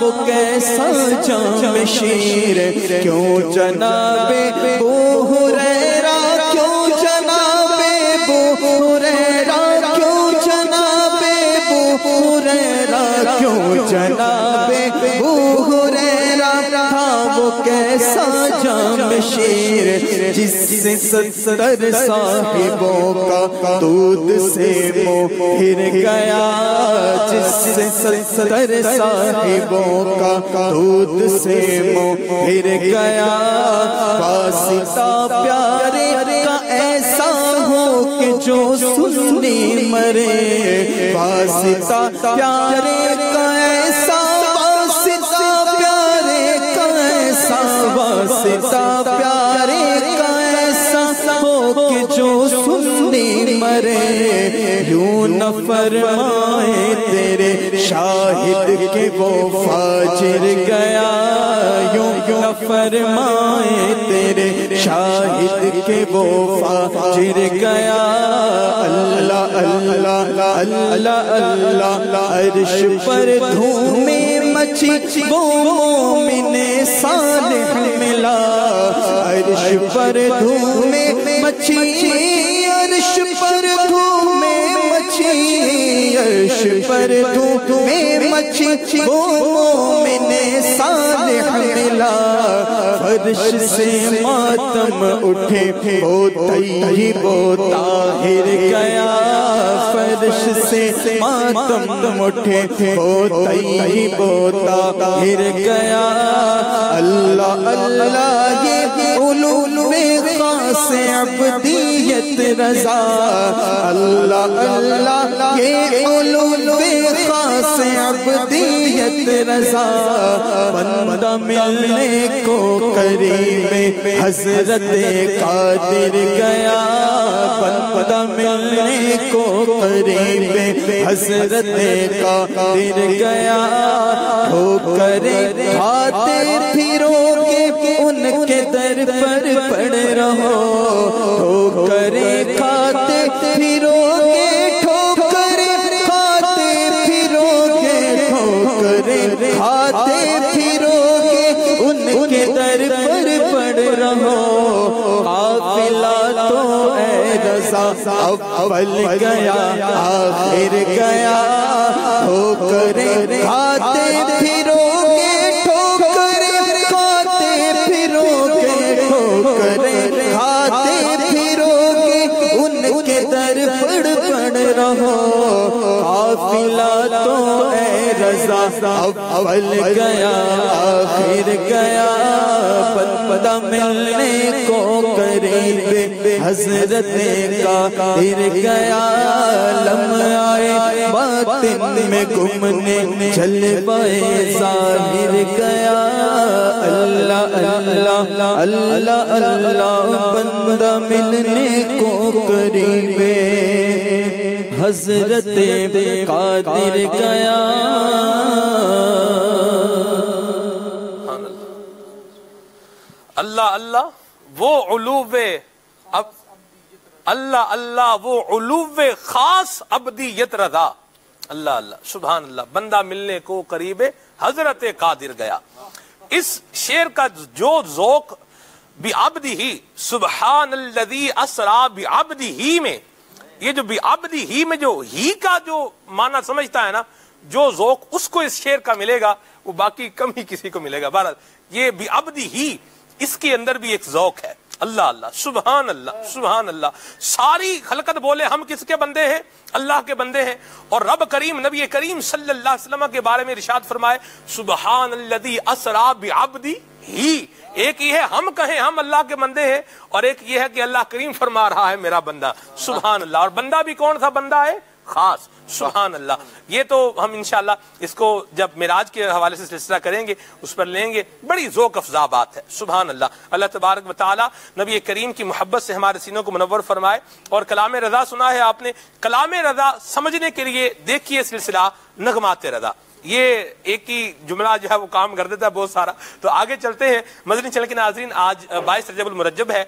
وہ کیسا جام شیر، کیوں جناب ابو ہریرہ، کیوں جناب ابو ہریرہ، کیوں جناب ابو ہریرہ، کیوں جناب ابو ہریرہ تھا وہ کیسا جام شیر، جس سے 70 صاحبوں کا دودھ سے منہ پھر گیا، جس سے 70 صاحبوں کا دودھ سے منہ پھر گیا۔ واسطہ پیارے کا ایسا ہو کہ جو سنی مرے، واسطہ پیارے کا ایسا، واسطہ پیارے کا ایسا، واسطہ پیارے کا ایسا ہو کہ جو سنی مرے۔ یوں نہ فرمائے تیرے شاہد کہ وہ فاجر گیا، یوں نہ فرمائے تیرے شاہد کہ وہ فاجر گیا۔ اللہ اللہ اللہ اللہ، عرش پر دھومے مچی وہ مومن صالح ملا، عرش پر دھومے مچی، عرش پر دھومے مچی، عرش پر دھومے مچی وہ مومن صالح ملا۔ فرش سے ماتم اٹھے وہ طیب و طاہر گیا، فرش سے ماتم اٹھے وہ طیب و طاہر گیا۔ اللہ اللہ یہ علوم خاص عبدیت رضا، اللہ اللہ یہ علوم خاص عبدیت رضا۔ بندہ ملنے کو قریب حضرت قادر گیا، بندہ ملنے کو قریب حضرت قادر گیا۔ ٹھوکریں کھاتے پھرو گے ان کے در پر پڑ رہو، ٹھوکریں کھاتے پھرو گے، ٹھوکریں کھاتے پھرو گے، ٹھوکریں کھاتے پھرو گے ان کے در پر پڑ رہو۔ قافلہ تو اے رضا اول گیا آخر گیا، ٹھوکریں کھاتے پھرو گے، ٹھوکریں کھاتے پھرو گے، ٹھوکریں کھاتے پھرو گے ان کے در پر پڑ رہو۔ قافلہ تو اے رضا اول گیا آخر گیا، بندہ ملنے کو قریب حضرت قادر گیا۔ لمحہ باطن میں گمنے جلوہ ظاہر گیا۔ اللہ اللہ اللہ اللہ، بندہ ملنے کو قریب حضرت قادر گیا۔ اللہ اللہ وہ علوم، اللہ اللہ وہ علوم خاص عبدیت رضا، اللہ اللہ سبحان اللہ، بندہ ملنے کو قریب حضرت قادر گیا۔ اس شعر کا جو ذوق بعبدہ، سبحان الذی اسریٰ بعبدہ میں، یہ جو بعبدہ میں جو ہی کا جو معنی سمجھتا ہے نا، جو ذوق اس کو اس شعر کا ملے گا وہ باقی کم ہی کسی کو ملے گا۔ بہرحال یہ بعبدہ، اس کے اندر بھی ایک ذوق ہے۔ اللہ اللہ سبحان اللہ سبحان اللہ، ساری خلقت بولے ہم کس کے بندے ہیں؟ اللہ کے بندے ہیں۔ اور رب کریم نبی کریم صلی اللہ علیہ وسلم کے بارے میں ارشاد فرمائے سبحان الذی اسریٰ بعبدہ، ایک یہ ہے ہم کہیں ہم اللہ کے بندے ہیں، اور ایک یہ ہے کہ اللہ کریم فرما رہا ہے میرا بندہ، سبحان اللہ۔ اور بندہ بھی کون سا بندہ ہے؟ خاص، سبحان اللہ۔ یہ تو ہم انشاءاللہ اس کو جب معراج کے حوالے سے سلسلہ کریں گے اس پر لیں گے، بڑی ذوق افزا بات ہے، سبحان اللہ۔ اللہ تبارک و تعالی نبی کریم کی محبت سے ہمارے سینوں کو منور فرمائے۔ اور کلام رضا سنا ہے آپ نے، کلام رضا سمجھنے کے لیے دیکھیے سلسلہ نغمات رضا۔ یہ ایک ہی جملہ جو ہے وہ کام کر دیتا ہے بہت سارا. تو آگے چلتے ہیں. مدنی چینل کے ناظرین، آج 22 رجب المرجب ہے.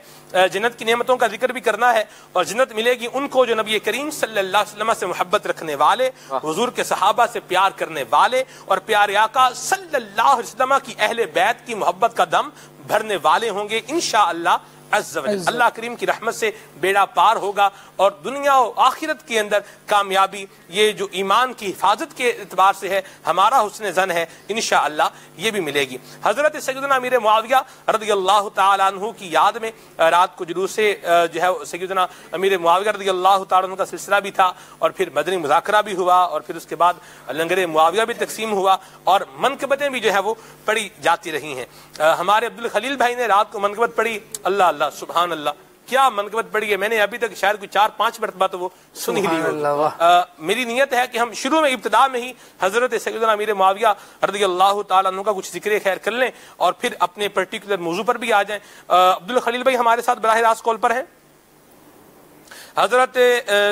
جنت کی نعمتوں کا ذکر بھی کرنا ہے، اور جنت ملے گی ان کو جو نبی کریم صلی اللہ علیہ وسلم سے محبت رکھنے والے، حضور کے صحابہ سے پیار کرنے والے، اور پیارے آقا صلی اللہ علیہ وسلم کی اہل بیت کی محبت کا دم بھرنے والے ہوں گے انشاءاللہ عز و جل. اللہ کریم کی رحمت سے بیڑا پار ہوگا، اور دنیا و آخرت کے اندر کامیابی، یہ جو ایمان کی حفاظت کے اعتبار سے ہے ہمارا حسن ظن ہے، انشاءاللہ یہ بھی ملے گی. حضرت سیدنا امیر معاویہ رضی اللہ تعالیٰ عنہ کی یاد میں رات کو جلوس سے جو ہے سیدنا امیر معاویہ رضی اللہ تعالیٰ عنہ کا سلسلہ بھی تھا، اور پھر مدنی مذاکرہ بھی ہوا، اور پھر اس کے بعد لنگر معاویہ بھی تقسیم ہوا، اور منقبتیں بھی جو ہے وہ پڑھی جاتی رہی ہیں. ہمارے عبدالخلیل بھائی نے رات کو منقبت پڑھی. اللہ اللہ سبحان اللہ، کیا منقبت پڑھی ہے! میں نے ابھی تک شاید کوئی 4-5 مرتبہ تو وہ سن ہی لی ہو. میری نیت ہے کہ ہم شروع میں ابتدا میں ہی حضرت سیدنا امیر معاویہ رضی اللہ تعالیٰ عنہ کا کچھ ذکر خیر کر لیں، اور پھر اپنے پرٹیکولر موضوع پر بھی آ جائیں. عبدالخلیل بھائی ہمارے ساتھ براہ راست کال پر ہیں. حضرت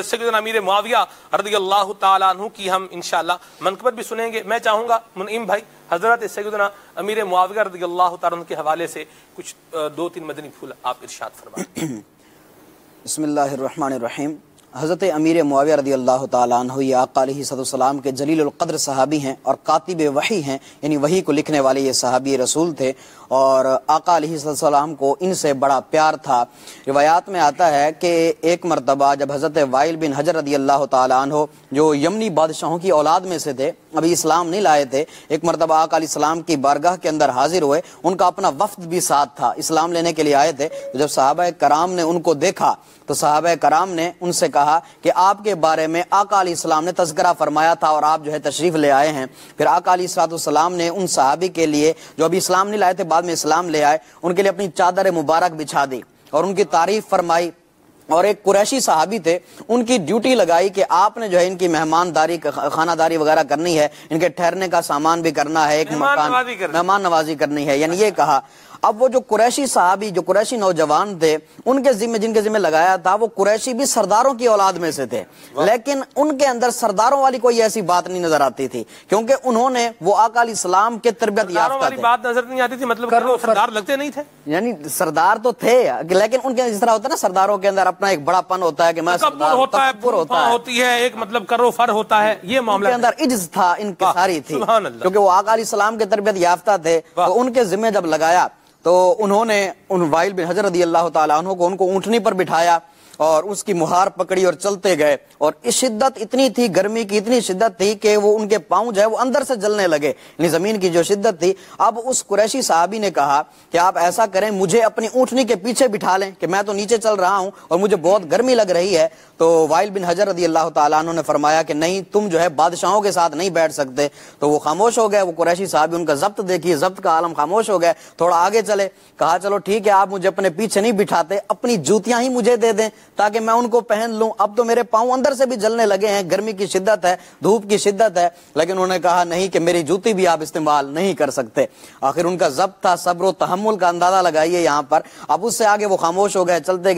سیدنا امیر معاویہ رضی اللہ تعالیٰ عنہ کی ہم انشاءاللہ منقبت بھی سنیں گے. میں چاہوں گا منعیم بھائی حضرت سیدنا امیر معاویہ رضی اللہ تعالیٰ عنہ کے حوالے سے کچھ 2-3 مدنی پھول آپ ارشاد فرمائیں. بسم اللہ الرحمن الرحیم. حضرت امیر معاویہ رضی اللہ تعالیٰ عنہ یہ آقا علیہ السلام کے جلیل القدر صحابی ہیں اور کاتب وحی ہیں، یعنی وحی کو لکھنے والے یہ صحابی رسول تھے، اور آقا علیہ السلام کو ان سے بڑا پیار تھا. روایات میں آتا ہے کہ ایک مرتبہ جب حضرت وائل بن حجر رضی اللہ تعالیٰ عنہ جو یمنی بادشاہوں کی اولاد میں سے تھے، ابھی اسلام نہیں لائے تھے، ایک مرتبہ آقا علیہ السلام کی بارگاہ کے اندر حاضر ہوئے. ان کا اپنا وفد بھی ساتھ تھا، اسلام لینے کے لیے آئے تھے. جب صحابہ کرام نے ان کو دیکھا تو صحابہ کرام نے ان سے کہا کہ آپ کے بارے میں آقا علیہ السلام نے تذکرہ فرمایا تھا اور آپ جو ہے تشریف لے آئے ہیں. پھر آقا علیہ السلام نے ان صحابی کے لیے جو ابھی اسلام نہیں لائے تھے بعد میں اسلام لے آئے، ان کے لیے اپنی چادر مبارک بچھا دی اور ان کی تعریف فرمائی. اور ایک قریشی صحابی تھے، ان کی ڈیوٹی لگائی کہ آپ نے جو ہے ان کی مہمانداری خانہ داری وغیرہ کرنی ہے، ان کے ٹھہرنے کا سامان بھی کرنا ہے، ایک مہمان نوازی کرنی ہے. یعنی یہ کہا. اب وہ جو قریشی صحابی، جو قریشی نوجوان تھے، ان کے ذمہ جن کے ذمہ لگایا تھا، وہ قریشی بھی سرداروں کی اولاد میں سے تھے، لیکن ان کے اندر سرداروں والی کوئی ایسی بات نہیں نظر آتی تھی، کیونکہ انہوں نے وہ آقا علیہ السلام کے تربیت یافتہ تھے. بات نظر نہیں آتی تھی، مطلب سردار لگتے نہیں تھے، یعنی سردار تو تھے، لیکن ان کے جس طرح ہوتا ہے نا، سرداروں کے اندر اپنا ایک بڑا پن ہوتا ہے کہ میں تکبر ہوتی ہے، ایک مطلب کرو فر ہوتا ہے. یہ معاملہ کے اندر عجز تھا، انکساری تھی، کیونکہ وہ آقا علیہ السلام کے تربیت یافتہ تھے. تو ان کے ذمہ جب لگایا تو انہوں نے ان وائل بن حجر رضی اللہ تعالیٰ عنہ کو ان کو اونٹنی پر بٹھایا اور اس کی مہار پکڑی اور چلتے گئے. اور شدت اتنی تھی، گرمی کی اتنی شدت تھی کہ وہ ان کے پاؤں جو ہے وہ اندر سے جلنے لگے، یعنی زمین کی جو شدت تھی. اب اس قریشی صحابی نے کہا کہ آپ ایسا کریں، مجھے اپنی اونٹنی کے پیچھے بٹھا لیں کہ میں تو نیچے چل رہا ہوں اور مجھے بہت گرمی لگ رہی ہے. تو وائل بن حجر رضی اللہ تعالیٰ عنہ نے فرمایا کہ نہیں، تم جو ہے بادشاہوں کے ساتھ نہیں بیٹھ سکتے. تو وہ خاموش ہو گئے. وہ قریشی صحابی ان کا ضبط دیکھیے، ضبط کا عالم، خاموش ہو گئے. تھوڑا آگے چلے، کہا چلو ٹھیک ہے، آپ مجھے اپنے پیچھے نہیں بٹھاتے، اپنی جوتیاں ہی مجھے دے دیں تاکہ میں ان کو پہن لوں. اب تو میرے پاؤں اندر سے بھی جلنے لگے ہیں، گرمی کی شدت ہے، دھوپ کی شدت ہے. لیکن انہوں نے کہا نہیں کہ میری جوتی بھی آپ استعمال نہیں کر سکتے. آخر ان کا ضبط تھا، صبر و تحمل کا اندازہ لگائیے یہاں پر. اب اس سے آگے وہ خاموش ہو گئے، چلتے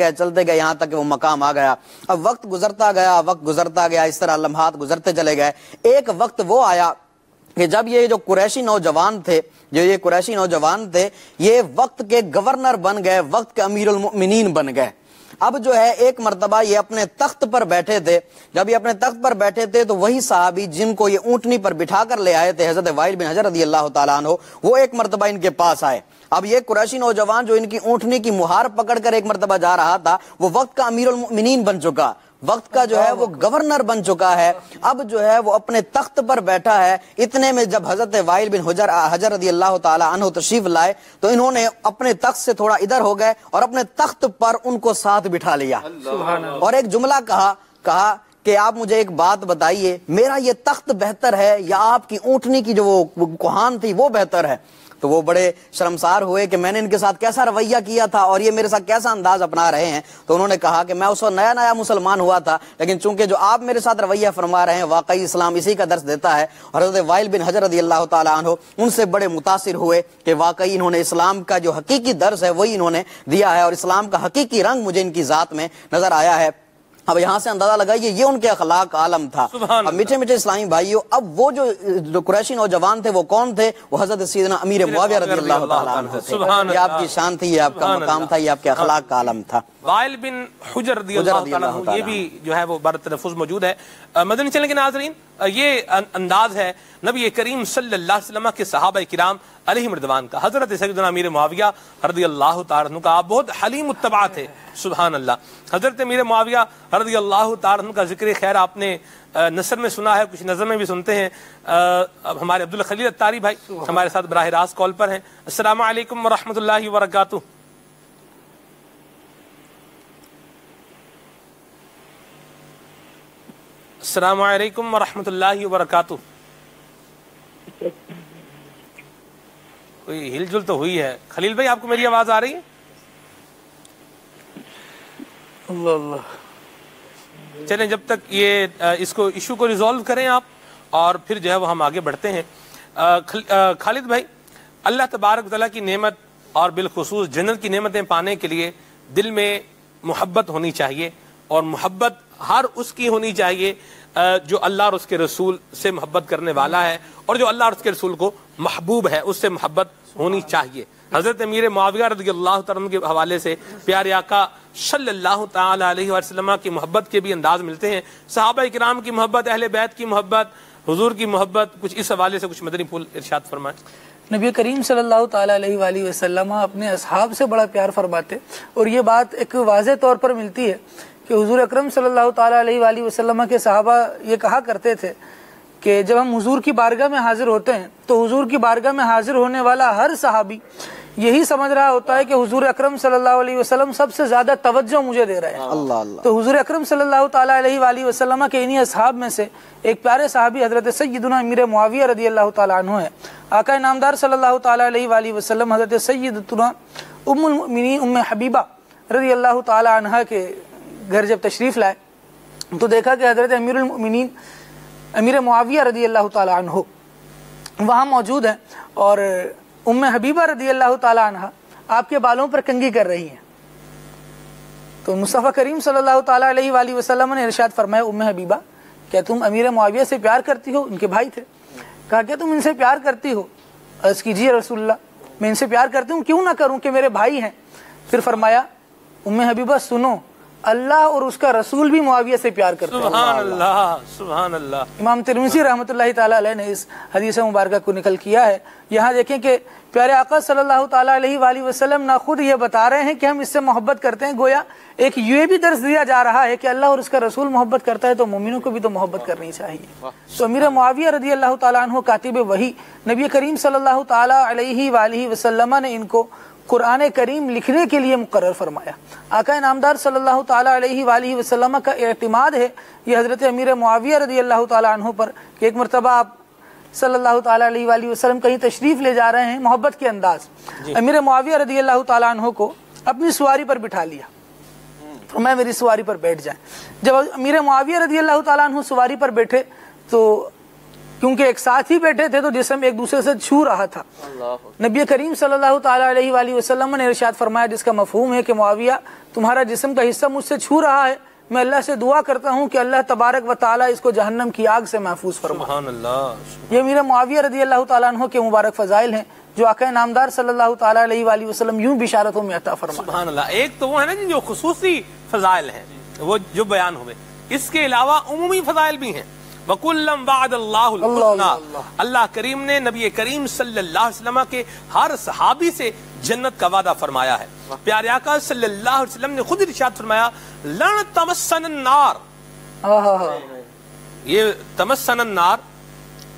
گئے یہاں تک کہ وہ مقام آ گیا. اب وقت گزرتا گیا، اس طرح لمحات گزرتے چلے گئے. ایک وقت وہ آیا کہ جب یہ جو قریشی نوجوان تھے، یہ وقت کے گورنر بن گئے، وقت کے امیر المؤمنین بن گئے. اب جو ہے ایک مرتبہ یہ اپنے تخت پر بیٹھے تھے. جب یہ اپنے تخت پر بیٹھے تھے تو وہی صحابی جن کو یہ اونٹنی پر بٹھا کر لے آئے تھے، حضرت وائل بن حجر رضی اللہ تعالیٰ عنہ، وہ ایک مرتبہ ان کے پاس آئے. اب یہ قریشی نوجوان جو ان کی اونٹنی کی مہار پکڑ کر ایک مرتبہ جا رہا تھا، وہ وقت کا امیر المؤمنین بن چکا، وقت کا جو ہے وہ گورنر بن چکا ہے. اب جو ہے وہ اپنے تخت پر بیٹھا ہے. اتنے میں جب حضرت وائل بن حجر رضی اللہ تعالیٰ عنہ تشریف لائے تو انہوں نے اپنے تخت سے تھوڑا ادھر ہو گئے اور اپنے تخت پر ان کو ساتھ بٹھا لیا اور ایک جملہ کہا کہ آپ مجھے ایک بات بتائیے، میرا یہ تخت بہتر ہے یا آپ کی اونٹنی کی جو وہ کوہان تھی وہ بہتر ہے؟ تو وہ بڑے شرمسار ہوئے کہ میں نے ان کے ساتھ کیسا رویہ کیا تھا اور یہ میرے ساتھ کیسا انداز اپنا رہے ہیں. تو انہوں نے کہا کہ میں اس وقت نیا مسلمان ہوا تھا، لیکن چونکہ جو آپ میرے ساتھ رویہ فرما رہے ہیں واقعی اسلام اسی کا درس دیتا ہے. اور حضرت وائل بن حجر رضی اللہ تعالیٰ عنہ ان سے بڑے متاثر ہوئے کہ واقعی انہوں نے اسلام کا جو حقیقی درس ہے وہی انہوں نے دیا ہے اور اسلام کا حقیقی رنگ مجھے ان کی ذات میں نظر آیا ہے. اب یہاں سے اندازہ لگائیے یہ ان کے اخلاق عالم تھا۔ اب میٹھے میٹھے اسلامی بھائیوں، اب وہ جو قریشی نوجوان تھے وہ کون تھے؟ وہ حضرت سیدنا امیر معاویہ رضی اللہ تعالیٰ عنہ تھے۔ یہ آپ کی شان تھی، یہ آپ کا مقام تھا، یہ آپ کے اخلاق کا عالم تھا۔ وائل بن حجر رضی اللہ تعالیٰ عنہ، یہ بھی جو ہے وہ بار تلفظ موجود ہے۔ مدنی چینل کے ناظرین، یہ انداز ہے نبی کریم صلی اللہ علیہ وسلم کے صحابہ کرام علیہم رضوان کا۔ حضرت سیدنا امیر معاویہ رضی اللہ تعالیٰ عنہ کا آپ بہت حلیم متبع تھے، سبحان اللہ۔ حضرت امیر معاویہ رضی اللہ تعالیٰ عنہ کا ذکر خیر آپ نے نثر میں سنا ہے، کچھ نظر میں بھی سنتے ہیں۔ اب ہمارے عبدالخلیل اتاری بھائی ہمارے ساتھ براہ راست کال پر ہیں۔ السلام علیکم ورحمۃ اللہ وبرکاتہ۔ السلام علیکم ورحمۃ اللہ وبرکاتہ۔ کوئی ہل جل تو ہوئی ہے۔ خلیل بھائی، آپ کو میری آواز آ رہی ہے؟ اللہ اللہ، چلیں جب تک یہ اس کو ایشو کو ریزالو کریں آپ، اور پھر جو ہے وہ ہم آگے بڑھتے ہیں۔ خالد بھائی، اللہ تبارک و تعالیٰ کی نعمت اور بالخصوص جنت کی نعمتیں پانے کے لیے دل میں محبت ہونی چاہیے، اور محبت ہر اس کی ہونی چاہیے جو اللہ اور اس کے رسول سے محبت کرنے والا ہے، اور جو اللہ اور اس کے رسول کو محبوب ہے اس سے محبت ہونی چاہیے۔ حضرت امیر معاویہ رضی اللہ تعالیٰ عنہ کے حوالے سے پیارے آقا صلی اللہ تعالی علیہ وسلم کی محبت کے بھی انداز ملتے ہیں، صحابہ کرام کی محبت، اہل بیت کی محبت، حضور کی محبت۔ کچھ اس حوالے سے کچھ مدنی پھول ارشاد فرمائیں۔ نبی کریم صلی اللہ تعالیٰ علیہ وآلہ وسلم اپنے اصحاب سے بڑا پیار فرماتے، اور یہ بات ایک واضح طور پر ملتی ہے کہ حضور اکرم صلی اللہ تعالیٰ علیہ وآلہ وسلم کے صحابہ یہ کہا کرتے تھے کہ جب ہم حضور کی بارگاہ میں حاضر ہوتے ہیں تو حضور کی بارگاہ میں حاضر ہونے والا ہر صحابی یہی سمجھ رہا ہوتا ہے کہ حضور اکرم صلی اللہ علیہ وسلم سب سے زیادہ توجہ مجھے دے رہے ہیں۔ اللہ اللہ۔ تو حضور اکرم صلی اللہ تعالیٰ علیہ وآلہ وسلم کے انہی اصحاب میں سے ایک پیارے صحابی حضرت سیدنا امیر معاویہ رضی اللہ تعالیٰ عنہ ہے۔ آقا انعامدار صلی اللہ تعالیٰ علیہ وآلہ وسلم حضرت سیدتنا ام المؤمنین ام حبیبہ رضی اللہ تعالیٰ عنہ کے گھر جب تشریف لائے تو دیکھا کہ حضرت امیر المؤمنین امیر معاویہ رضی اللہ تعالیٰ عنہ وہاں موجود ہیں، اور ام حبیبہ رضی اللہ تعالیٰ عنہ آپ کے بالوں پر کنگھی کر رہی ہیں۔ تو مصطفیٰ کریم صلی اللہ تعالیٰ علیہ وآلہ وسلم نے ارشاد فرمایا، ام حبیبہ کیا تم امیر معاویہ سے پیار کرتی ہو؟ ان کے بھائی تھے۔ کہا کیا تم ان سے پیار کرتی ہو؟ عرض کیجیے رسول اللہ، میں ان سے پیار کرتی ہوں، کیوں نہ کروں کہ میرے بھائی ہیں۔ پھر فرمایا، ام حبیبہ سنو، اللہ اور اس کا رسول بھی معاویہ سے پیار کرتے ہیں۔ سبحان اللہ، سبحان اللہ۔ امام ترمذی رحمۃ اللہ تعالیٰ علیہ نے اس حدیث مبارکہ کو نقل کیا ہے۔ یہاں دیکھیں کہ پیارے آقا صلی اللہ تعالیٰ علیہ وآلہ وسلم نہ خود یہ بتا رہے ہیں کہ ہم اس سے محبت کرتے ہیں، گویا ایک یہ بھی درس دیا جا رہا ہے کہ اللہ اور اس کا رسول محبت کرتا ہے تو مومنوں کو بھی تو محبت کرنی چاہیے۔ تو امیر معاویہ رضی اللہ تعالیٰ عنہ کاتب وحی نبی کریم صلی اللہ تعالیٰ علیہ وآلہ وسلم نے ان کو قرآن کریم لکھنے کے لیے مقرر فرمایا۔ آقا انعامدار صلی اللہ تعالیٰ علیہ وآلہ وسلم کا اعتماد ہے یہ حضرت امیر معاویہ رضی اللہ تعالیٰ عنہ پر کہ ایک مرتبہ آپ صلی اللہ تعالیٰ علیہ وآلہ وسلم کہیں تشریف لے جا رہے ہیں محبت کے انداز، امیر معاویہ رضی اللہ تعالیٰ عنہ کو اپنی سواری پر بٹھا لیا، فرمایا میری سواری پر بیٹھ جائیں۔ جب امیر معاویہ رضی اللہ تعالیٰ عنہ سواری پر بیٹھے تو کیونکہ ایک ساتھ ہی بیٹھے تھے تو جسم ایک دوسرے سے چھو رہا تھا۔ نبی کریم صلی اللہ تعالیٰ علیہ وآلہ وسلم نے ارشاد فرمایا، جس کا مفہوم ہے کہ معاویہ تمہارا جسم کا حصہ مجھ سے چھو رہا ہے، میں اللہ سے دعا کرتا ہوں کہ اللہ تبارک و تعالیٰ اس کو جہنم کی آگ سے محفوظ فرمائے۔ سبحان اللہ۔ یہ امیر معاویہ رضی اللہ تعالیٰ عنہ کے مبارک فضائل ہیں جو آقا نامدار صلی اللہ تعالیٰ علیہ وآلہ وسلم یوں بشارتوں میں عطا فرمائے۔ سبحان اللہ۔ ایک تو وہ ہے نا جی جو خصوصی فضائل ہیں وہ جو بیان ہوئے، اس کے علاوہ عمومی فضائل بھی ہیں۔ وَكُلًّا وَعَدَ اللَّهُ الْحُسْنَى، اللہ کریم نے نبی کریم صلی اللہ علیہ وسلم کے ہر صحابی سے جنت کا وعدہ فرمایا ہے۔ پیارے آقا صلی اللہ علیہ وسلم نے خود ارشاد فرمایا، لَن تَمَسَّنَ النَّارِ، یہ تمسن النار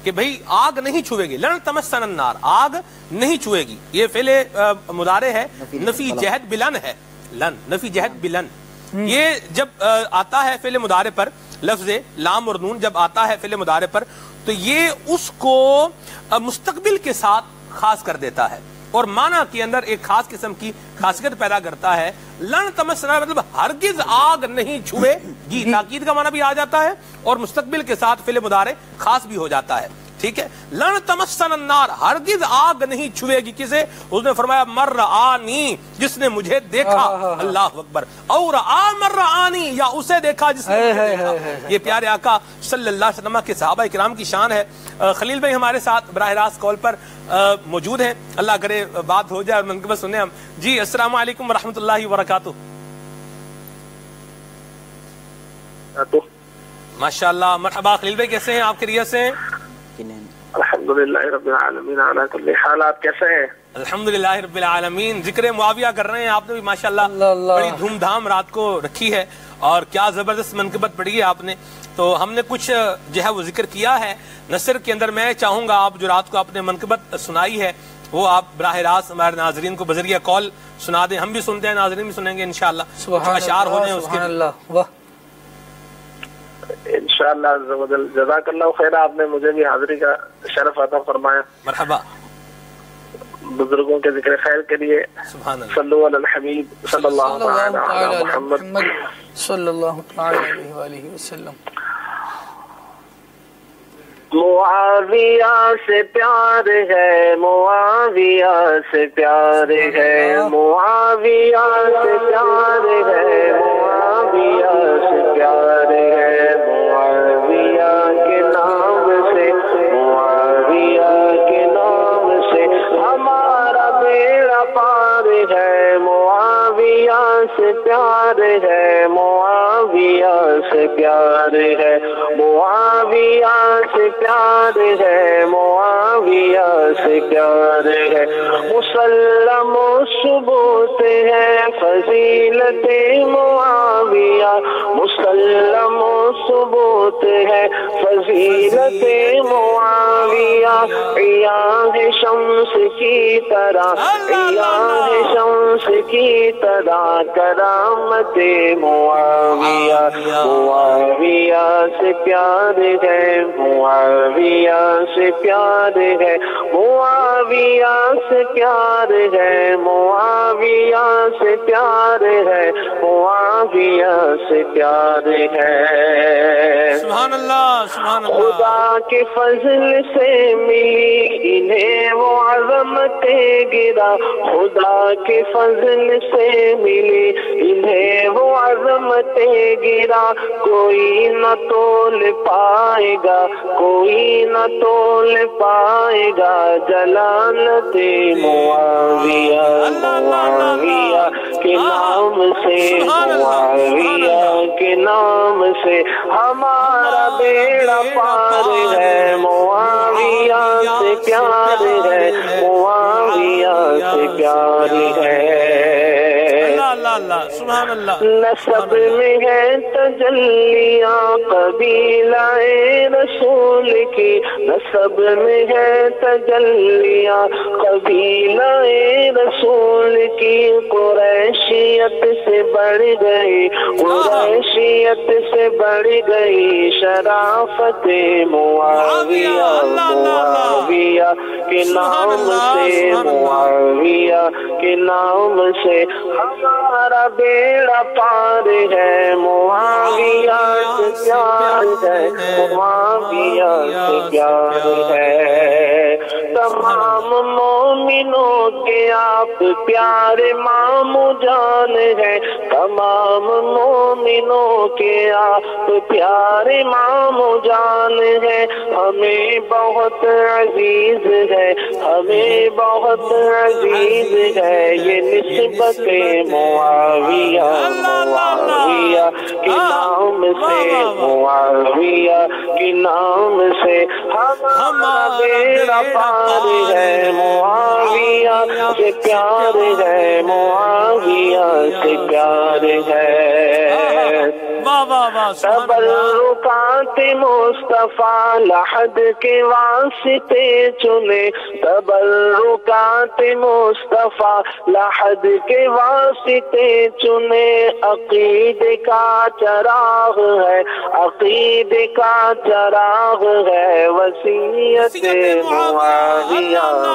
کہ بھئی آگ نہیں چھوئے گی، لَن تَمَسَّنَ النَّارِ، آگ نہیں چھوئے گی۔ یہ فعل مضارع ہے، نفی جہد بلن ہے، لن نفی جہد بلن۔ یہ جب آتا ہے فعل مضارع پر، لفظ لام اور نون جب آتا ہے فعل مضارع پر تو یہ اس کو مستقبل کے ساتھ خاص کر دیتا ہے اور معنی کے اندر ایک خاص قسم کی خاصیت پیدا کرتا ہے۔ لن تمسنا مطلب ہرگز آگ نہیں چھوئے گی، تاکید کا معنی بھی آ جاتا ہے اور مستقبل کے ساتھ فعل مضارع خاص بھی ہو جاتا ہے۔ ٹھیک ہے، لن تمسن النار، ہرگز آگ نہیں چھوے گی کسے؟ اس نے فرمایا مر رآنی، جس نے مجھے دیکھا، اللہ اکبر، اور مر رآنی، یا اسے دیکھا جس نے مجھے دیکھا۔ یہ پیارے آقا صلی اللہ علیہ وسلم کے صحابہ کرام کی شان ہے۔ خلیل بھائی ہمارے ساتھ براہ راست کال پر موجود ہیں، اللہ کرے بات ہو جائے اور منقبت سنیں ہم۔ جی السلام علیکم ورحمۃ اللہ وبرکاتہ۔ ماشاءاللہ، مرحبا خلیل بھائی، کیسے ہیں آپ؟ خیریت سے ہیں؟ الحمدللہ رب العالمین علی کل حال، آپ کیسے ہیں؟ الحمدللہ رب العالمین۔ ذکر معاویہ کر رہے ہیں، آپ نے بھی ماشاءاللہ بڑی دھوم دھام رات کو رکھی ہے اور کیا زبردست منقبت پڑھی ہے آپ نے۔ تو ہم نے کچھ جو ہے وہ ذکر کیا ہے نثر کے اندر، میں چاہوں گا آپ جو رات کو آپ نے منقبت سنائی ہے وہ آپ براہ راست ہمارے ناظرین کو بذریعہ کال سنا دیں، ہم بھی سنتے ہیں، ناظرین بھی سنیں گے انشاءاللہ، اشعار ہو جائیں اس کے۔ سبحان اللہ، واہ، انشاءاللہ جزاک اللہ خیر، آپ نے مجھے بھی حاضری کا شرف عطا فرمایا۔ مرحبا، بزرگوں کے ذکر خیر کے لیے سبحان اللہ، صلو علی الحبیب صلی اللہ تعالی علی محمد صلی اللہ تعالی علیہ وآلہ وسلم۔ معاویہ سے پیار ہے، معاویہ سے پیار ہے، معاویہ سے پیار ہے، معاویہ سے پیار ہے، معاویہ کے نام سے، معاویہ کے نام سے ہمارا بیڑا پار ہے، معاویہ سے پیار ہے، معاویہ سے پیار ہے، معاویہ سے پیار ہے، معاویہ سے پیار ہے، مسلم و ثبوت ہے فضیلت معاویہ، مسلم و ثبوت ہے فضیلت معاویہ، عیاں شمس کی طرح، عیاں شمس کی طرح کرامت معاویہ، معاویہ سے پیار ہے، معاویہ سے پیار ہے، معاویہ سے پیار ہے، معاویہ سے پیار ہے، معاویہ سے پیار ہے۔ سبحان اللہ، سبحان اللہ۔ خدا کے فضل سے ملی انہیں وہ عظمتیں گرا، خدا کے فضل سے ملی انہیں وہ عظمتیں گرا، کوئی نہ تول پائے گا، کوئی نہ تول پائے گا جلالت معاویہ، معاویہ کے نام سے، معاویہ کے نام سے ہمارا بیڑا پار ہے، معاویہ سے پیار ہے، معاویہ سے پیار ہے۔ اللہ اللہ، سبحان اللہ۔ نسب میں ہے تجلیاں قبیلہ رسول کی، نسب میں ہے تجلیاں قبیلہ رسول کی، قریشیت سے بڑھ گئی، قریشیت سے بڑھ گئی شرافت معاویہ، معاویہ کے نام سے، معاویہ کے نام سے ہمارا بیڑا پار ہے، معاویہ سے پیار ہے، معاویہ سے پیار ہے۔ تمام مومنوں کے آپ پیارے مامو جان ہے، تمام مومنوں کے آپ پیارے مامو جان ہے، ہمیں بہت عزیز ہے، ہمیں بہت عزیز ہے یہ نسبت معاویہ، معاویہ کے نام سے، معاویہ کے نام سے ہمارا بیڑا پار ہے، معاویہ سے پیار ہے، معاویہ سے پیار ہے۔ تبرکات مصطفیٰ لحد کے واسطے چنے، تبرکات مصطفیٰ لحد کے واسطے چنے، عقیدے کا چراغ ہے، عقیدے کا چراغ ہے، وصیت معاویہ،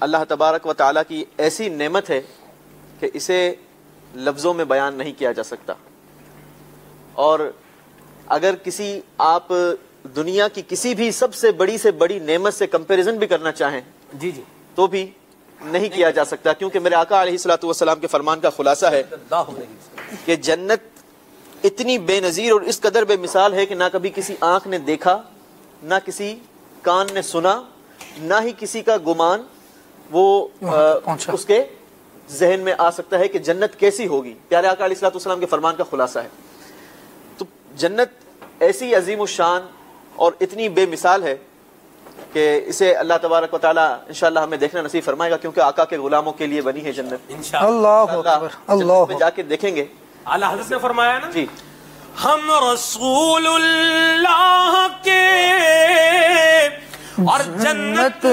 اللہ تبارک و تعالیٰ کی ایسی نعمت ہے کہ اسے لفظوں میں بیان نہیں کیا جا سکتا. اور اگر کسی آپ دنیا کی کسی بھی سب سے بڑی نعمت سے کمپیریزن بھی کرنا چاہیں جی جی تو بھی نہیں کیا جا سکتا، کیونکہ میرے آقا علیہ الصلوۃ والسلام کے فرمان کا خلاصہ ہے کہ جنت اتنی بے نظیر اور اس قدر بے مثال ہے کہ نہ کبھی کسی آنکھ نے دیکھا، نہ کسی کان نے سنا، نہ ہی کسی کا گمان وہ اس کے ذہن میں آ سکتا ہے کہ جنت کیسی ہوگی. پیارے آقا علیہ الصلوۃ والسلام کے فرمان کا خلاصہ ہے. تو جنت ایسی عظیم الشان اور اتنی بے مثال ہے کہ اسے اللہ تبارک و تعالیٰ انشاءاللہ ہمیں دیکھنا نصیب فرمائے گا، کیونکہ آقا کے غلاموں کے لیے بنی ہے جنت. اللہ اکبر، اللہ جنت میں جا کے دیکھیں گے. اعلیٰ حضرت نے فرمایا نا جی ہم رسول اللہ کے اور جنت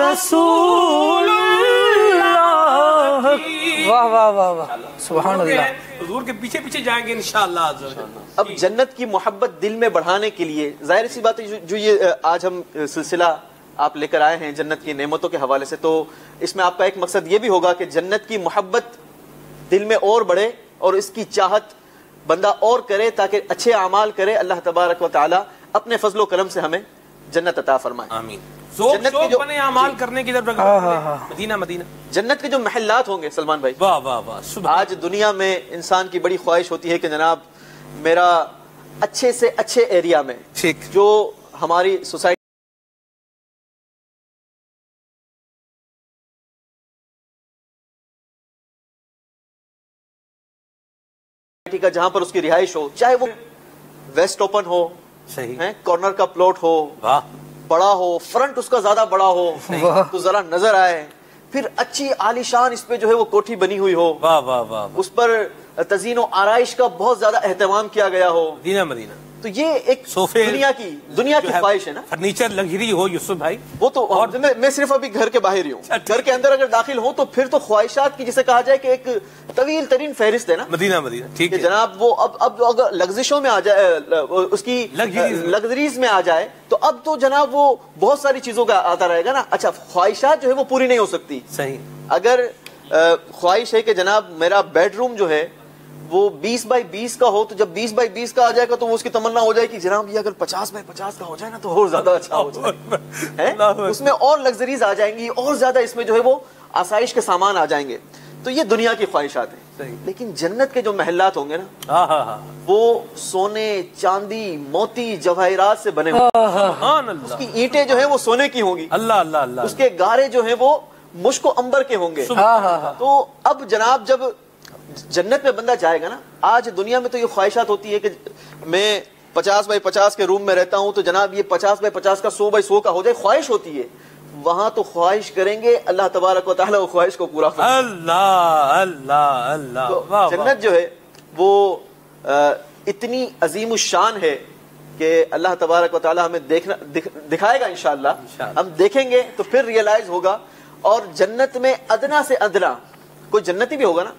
رسول اللہ کی. واہ واہ واہ واہ، سبحان اللہ. حضور کے پیچھے پیچھے جائیں گے انشاءاللہ. اب جنت کی محبت دل میں بڑھانے کے لیے ظاہر سی بات ہے جو یہ آج ہم سلسلہ آپ لے کر آئے ہیں جنت کی نعمتوں کے حوالے سے، تو اس میں آپ کا ایک مقصد یہ بھی ہوگا کہ جنت کی محبت دل میں اور بڑھے اور اس کی چاہت بندہ اور کرے تاکہ اچھے اعمال کرے. اللہ تبارک و تعالیٰ اپنے فضل و کرم سے ہمیں جنت عطا فرمائے. آمین. جنت کے جو اعمال کرنے کی طرف مدینہ مدینہ جنت کے جو محلات ہوں گے سلمان بھائی، واہ واہ واہ. آج دنیا میں انسان کی بڑی خواہش ہوتی ہے کہ جناب میرا اچھے سے اچھے ایریا میں جو ہماری سوسائٹی کا جہاں پر اس کی رہائش ہو، چاہے وہ ویسٹ اوپن ہو، کارنر کا پلاٹ ہو، بڑا ہو، فرنٹ اس کا زیادہ بڑا ہو تو ذرا نظر آئے، پھر اچھی عالیشان اس پہ جو ہے وہ کوٹھی بنی ہوئی ہو، اس پر تزئین و آرائش کا بہت زیادہ اہتمام کیا گیا ہو. مدینہ مدینہ تو یہ ایک دنیا کی خواہش ہے نا. فرنیچر لگژری ہو یوسف بھائی، وہ تو میں صرف ابھی گھر کے باہر ہی ہوں. گھر کے اندر اگر داخل ہوں تو پھر تو خواہشات کی جسے کہا جائے کہ ایک طویل ترین فہرست ہے نا. مدینہ مدینہ ٹھیک ہے جناب. وہ اب اگر لگزشوں میں آ جائے، اس کی لگژریز میں آ جائے تو اب تو جناب وہ بہت ساری چیزوں کا آتا رہے گا نا. اچھا خواہشات جو ہے وہ پوری نہیں ہو سکتی. صحیح. اگر خواہش ہے کہ جناب میرا بیڈ روم جو ہے وہ 20x20 کا ہو، تو جب 20x20 کا آ جائے گا تو وہ اس کی تمنا ہو جائے کہ جناب یہ اگر 50x50 کا ہو جائے نا تو اور زیادہ اچھا ہو جائے. اس میں اور لگژریز آ جائیں گی، اور زیادہ اس میں جو ہے وہ آسائش کے سامان آ جائیں گے. تو یہ دنیا کی خواہشات ہیں. لیکن جنت کے جو محلات ہوں گے نا وہ سونے، چاندی، موتی، جواہرات سے بنے ہوں گے. اس کی اینٹیں جو ہیں وہ سونے کی ہوں گی. اللہ اللہ اللہ. اس کے گارے جو ہیں وہ مشک و عنبر کے ہوں گے. تو اب جناب جب جنت میں بندہ جائے گا نا، آج دنیا میں تو یہ خواہشات ہوتی ہے کہ میں 50x50 کے روم میں رہتا ہوں تو جناب یہ 50x50 کا 100x100 کا ہو جائے. خواہش ہوتی ہے. وہاں تو خواہش کریں گے اللہ تبارک و تعالیٰ وہ خواہش کو پورا فرمائے. اللہ اللہ اللہ. جنت جو ہے وہ اتنی عظیم الشان ہے کہ اللہ تبارک و تعالیٰ ہمیں دکھائے گا انشاءاللہ. ہم دیکھیں گے تو پھر ریئلائز ہوگا. اور جنت میں ادنا سے ادنا کوئی جنتی بھی ہوگا نا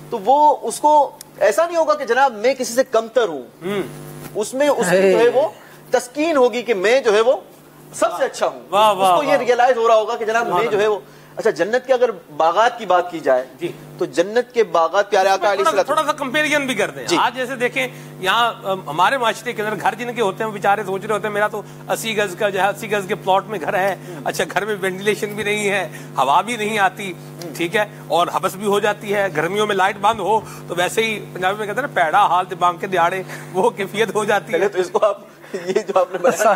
تو وہ اس کو ایسا نہیں ہوگا کہ جناب میں کسی سے کمتر ہوں. اس میں اس کی جو ہے وہ تسکین ہوگی کہ میں جو ہے وہ سب سے اچھا ہوں. اس کو یہ ریئلائز ہو رہا ہوگا کہ جناب میں جو ہے وہ اچھا. جنت کے اگر باغات کی بات کی جائے تو جنت کے باغات پیارے آقا علیہ السلام تھوڑا سا کمپیریزن بھی کرتے ہیں. آج جیسے دیکھیں یہاں ہمارے معاشرے کے اندر گھر جن کے ہوتے ہیں بیچارے سوچ رہے ہوتے ہیں میرا تو 80 گز کا جو ہے 80 گز کے پلاٹ میں گھر ہے. اچھا گھر میں وینٹیلیشن بھی نہیں ہے، ہوا بھی نہیں آتی، ٹھیک ہے، اور حبس بھی ہو جاتی ہے. گرمیوں میں لائٹ بند ہو تو ویسے ہی پنجابی میں کہتے ہیں نا پیڑا حال دبانگ کے دیاڑے، وہ کیفیت ہو جاتی ہے. تو اس کو آپ یہ جو آپ نے بتایا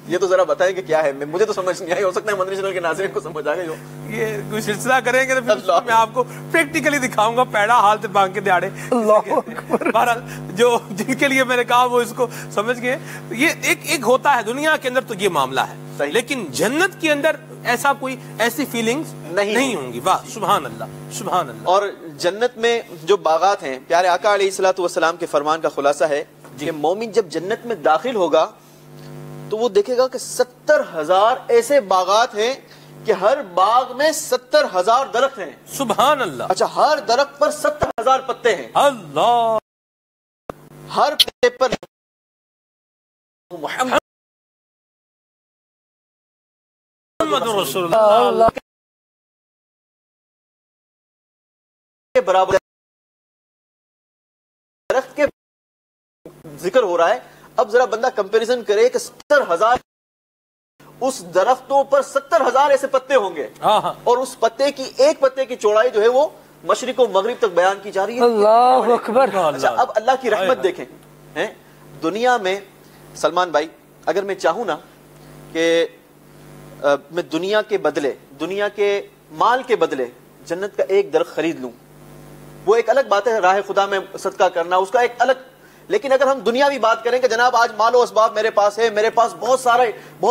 یہ تو ذرا بتائیں کہ کیا ہے. مجھے تو سمجھ نہیں آئی، ہو سکتا ہے مدنی چینل کے ناظرین کو سمجھ آ گئے. جو یہ کوئی سلسلہ کریں گے تو میں آپ کو پریکٹیکلی دکھاؤں گا پیڑا حال دبانگ کے دیاڑے. بہرحال جو جن کے لیے میں نے کہا وہ اس کو سمجھ گئے. یہ ایک ہوتا ہے دنیا کے اندر تو یہ معاملہ ہے، لیکن جنت کے اندر ایسا کوئی ایسی فیلنگز نہیں ہوں گی. واہ سبحان اللہ سبحان اللہ. اور جنت میں جو باغات ہیں پیارے آقا علیہ الصلوۃ والسلام کے فرمان کا خلاصہ ہے کہ مومن جب جنت میں داخل ہوگا تو وہ دیکھے گا کہ 70,000 ایسے باغات ہیں کہ ہر باغ میں 70,000 درخت ہیں. سبحان اللہ. اچھا ہر درخت پر 70,000 پتے ہیں. اللہ. ہر پتے پر محمد رسول اللہ. برابر درخت کے ذکر ہو رہا ہے. اب ذرا بندہ کمپیریزن کرے کہ 70,000 اس درختوں پر 70,000 ایسے پتے ہوں گے اور اس پتے کی ایک پتے کی چوڑائی جو ہے وہ مشرق و مغرب تک بیان کی جا رہی ہے. اللہ اکبر. اچھا اب اللہ کی رحمت دیکھیں. دنیا میں سلمان بھائی اگر میں چاہوں نا کہ میں دنیا کے بدلے, دنیا کے مال کے بدلے جنت کا ایک درخت خرید لوں, وہ ایک الگ بات ہے, راہ خدا میں صدقہ کرنا اس کا ایک الگ. لیکن اگر ہم دنیاوی بات کریں کہ جناب آج مال و اسباب میرے پاس ہے, میرے پاس بہت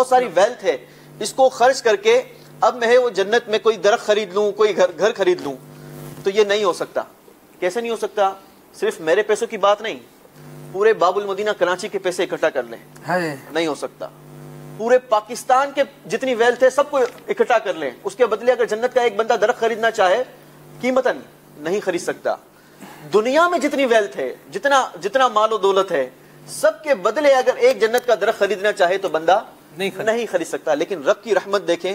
ساری ویلتھ ہے, اس کو خرچ کر کے اب میں وہ جنت میں کوئی درخت خرید لوں, کوئی گھر خرید لوں, تو یہ نہیں ہو سکتا. کیسے نہیں ہو سکتا؟ صرف میرے پیسوں کی بات نہیں, پورے باب المدینہ کراچی کے پیسے اکٹھا کر لیں, نہیں ہو سکتا. پورے پاکستان کے جتنی ویلتھ ہے سب کو اکٹھا کر لیں, اس کے بدلے اگر جنت کا ایک بندہ درخت خریدنا چاہے قیمتاً نہیں خرید سکتا. دنیا میں جتنی ویلتھ ہے, جتنا مال و دولت ہے, سب کے بدلے اگر ایک جنت کا درخت خریدنا چاہے تو بندہ نہیں خرید سکتا. لیکن رب کی رحمت دیکھیں,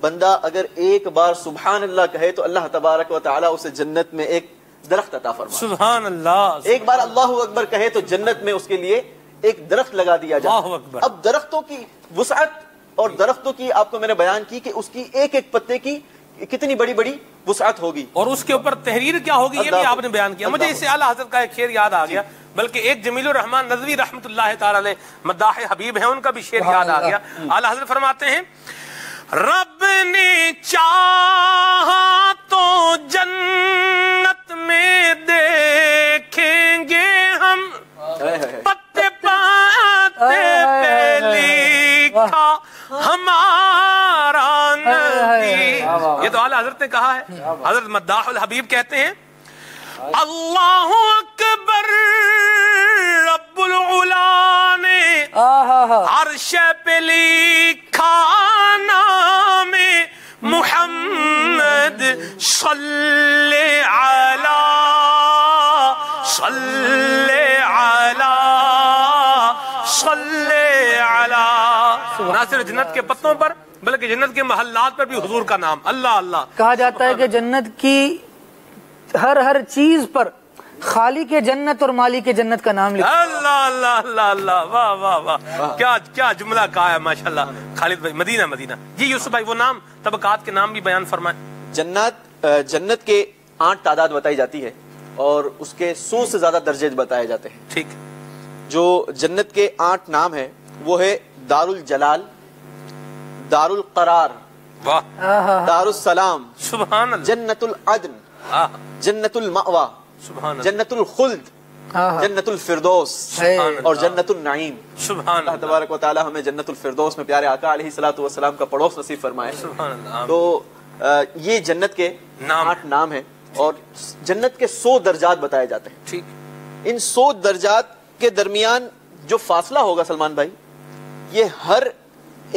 بندہ اگر ایک بار سبحان اللہ کہے تو اللہ تبارک و تعالی اسے جنت میں ایک درخت عطا فرمائے. سبحان اللہ. ایک بار اللہ اکبر کہے تو جنت میں اس کے لیے ایک درخت لگا دیا جائے. اب درختوں کی وسعت اور درختوں کی آپ کو میں نے بیان کی کہ اس کی ایک ایک پتے کی کتنی بڑی بڑی وسعت ہوگی اور اس کے اوپر تحریر کیا ہوگی یہ بھی آپ نے بیان کیا. مجھے اس سے اعلیٰ حضرت کا ایک شعر یاد آ گیا, بلکہ ایک جمیل الرحمان نظوی رحمۃ اللہ تعالی علیہ مداح حبیب ہیں, ان کا بھی شعر یاد آ گیا. اعلیٰ حضرت فرماتے ہیں رب نے چاہا تو جنت میں دیکھیں گے ہم پتے پاتے پہ لکھا ہمارا نبی. یہ تو اعلیٰ حضرت نے کہا ہے. حضرت مداح الحبیب کہتے ہیں اللہ اکبر رب العلا نے عرش پہ لکھا نام محمد صلی علی نہ صرف جنت کے پتوں پر بلکہ جنت کے محلات پر بھی حضور کا نام اللہ اللہ. کہا جاتا ہے کہ جنت کی ہر چیز پر خالق جنت اور مالک جنت کا نام لکھا. اللہ اللہ اللہ اللہ, واہ واہ واہ, کیا جملہ کہا ہے ماشاءاللہ خالد بھائی. مدینہ جی یوسف بھائی وہ نام طبقات کے نام بھی بیان فرمائیں. جنت کے 8 تعداد بتائی جاتی ہے اور اس کے 100 سے زیادہ درجے بتائے جاتے ہیں. ٹھیک. جو جنت کے 8 نام ہیں وہ ہے دار الجلال, دار القرار, دار السلام, سبحان اللہ, جنت العدن, جنت المأوا, جنت الخلد, جنت الفردوس اور جنت النعیم. سبحان اللہ تبارک و تعالی ہمیں جنت الفردوس میں پیارے آقا علیہ الصلوۃ والسلام کا پڑوس نصیب فرمائے. سبحان اللہ. تو یہ جنت کے 8 نام ہیں اور جنت کے 100 درجات بتائے جاتے ہیں. ٹھیک. ان 100 درجات کے درمیان جو فاصلہ ہوگا سلمان بھائی, یہ ہر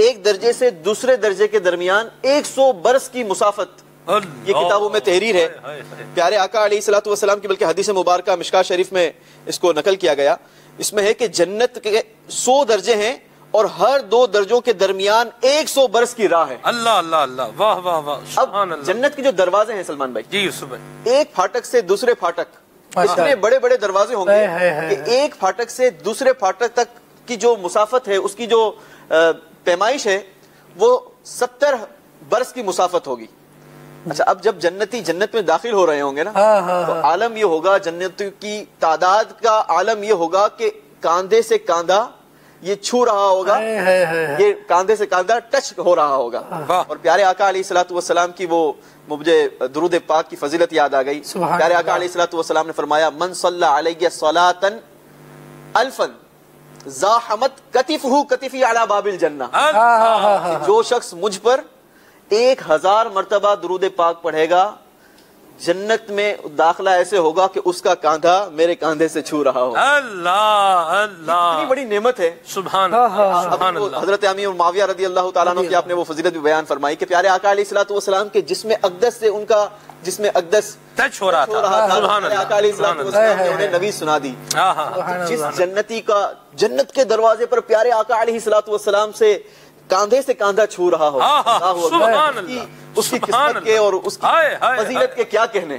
ایک درجے سے دوسرے درجے کے درمیان 100 برس کی مسافت یہ کتابوں میں تحریر ہے. پیارے آقا علیہ الصلوۃ والسلام کی بلکہ حدیث مبارکہ مشکاۃ شریف میں اس کو نقل کیا گیا. اس میں ہے کہ جنت کے 100 درجے ہیں اور ہر 2 درجوں کے درمیان 100 برس کی راہ ہے. اللہ اللہ اللہ, واہ واہ واہ. اب جنت کے جو دروازے ہیں سلمان بھائی, جی یوسف بھائی, ایک پھاٹک سے دوسرے پھاٹک اتنے بڑے بڑے دروازے ہوں گے کہ ایک پھاٹک سے دوسرے پھاٹک تک کی جو مسافت ہے, اس کی جو پیمائش ہے وہ 70 برس کی مسافت ہوگی. اچھا اب جب جنتی جنت میں داخل ہو رہے ہوں گے نا تو عالم یہ ہوگا, جنت کی تعداد کا عالم یہ ہوگا کہ کاندھے سے کاندھا یہ چھو رہا ہوگا, یہ کاندھے سے کاندھا ٹچ ہو رہا ہوگا. اور پیارے آقا علیہ الصلوۃ والسلام کی وہ مجھے درود پاک کی فضیلت یاد آ گئی. پیارے آقا علیہ الصلوۃ والسلام نے فرمایا من صلی علیہ صلاۃ الفا زاحمت کتفہ کتفی علی باب الجنہ, جو شخص مجھ پر 1000 مرتبہ درود پاک پڑھے گا جنت میں داخلہ ایسے ہوگا کہ اس کا کاندھا میرے کاندھے سے چھو رہا ہو. اللہ اللہ, اتنی بڑی نعمت ہے. سبحان اللہ. حضرت امیر معاویہ رضی اللہ تعالیٰ عنہ کی آپ نے وہ فضیلت بھی بیان فرمائی کہ پیارے آقا علیہ الصلوۃ والسلام کے جسم اقدس سے ان کا جسم اقدس ٹچ ہو رہا تھا. سبحان اللہ. آقا علیہ الصلوۃ والسلام نے انہیں نوید سنا دی. جس جنتی کا جنت کے دروازے پر پیارے آقا علیہ الصلوۃ والسلام سے کاندھے سے کاندھا چھو رہا ہو, سبحان اللہ, اس کی قسمت کے اور اس کی فضیلت کے کیا کہنے.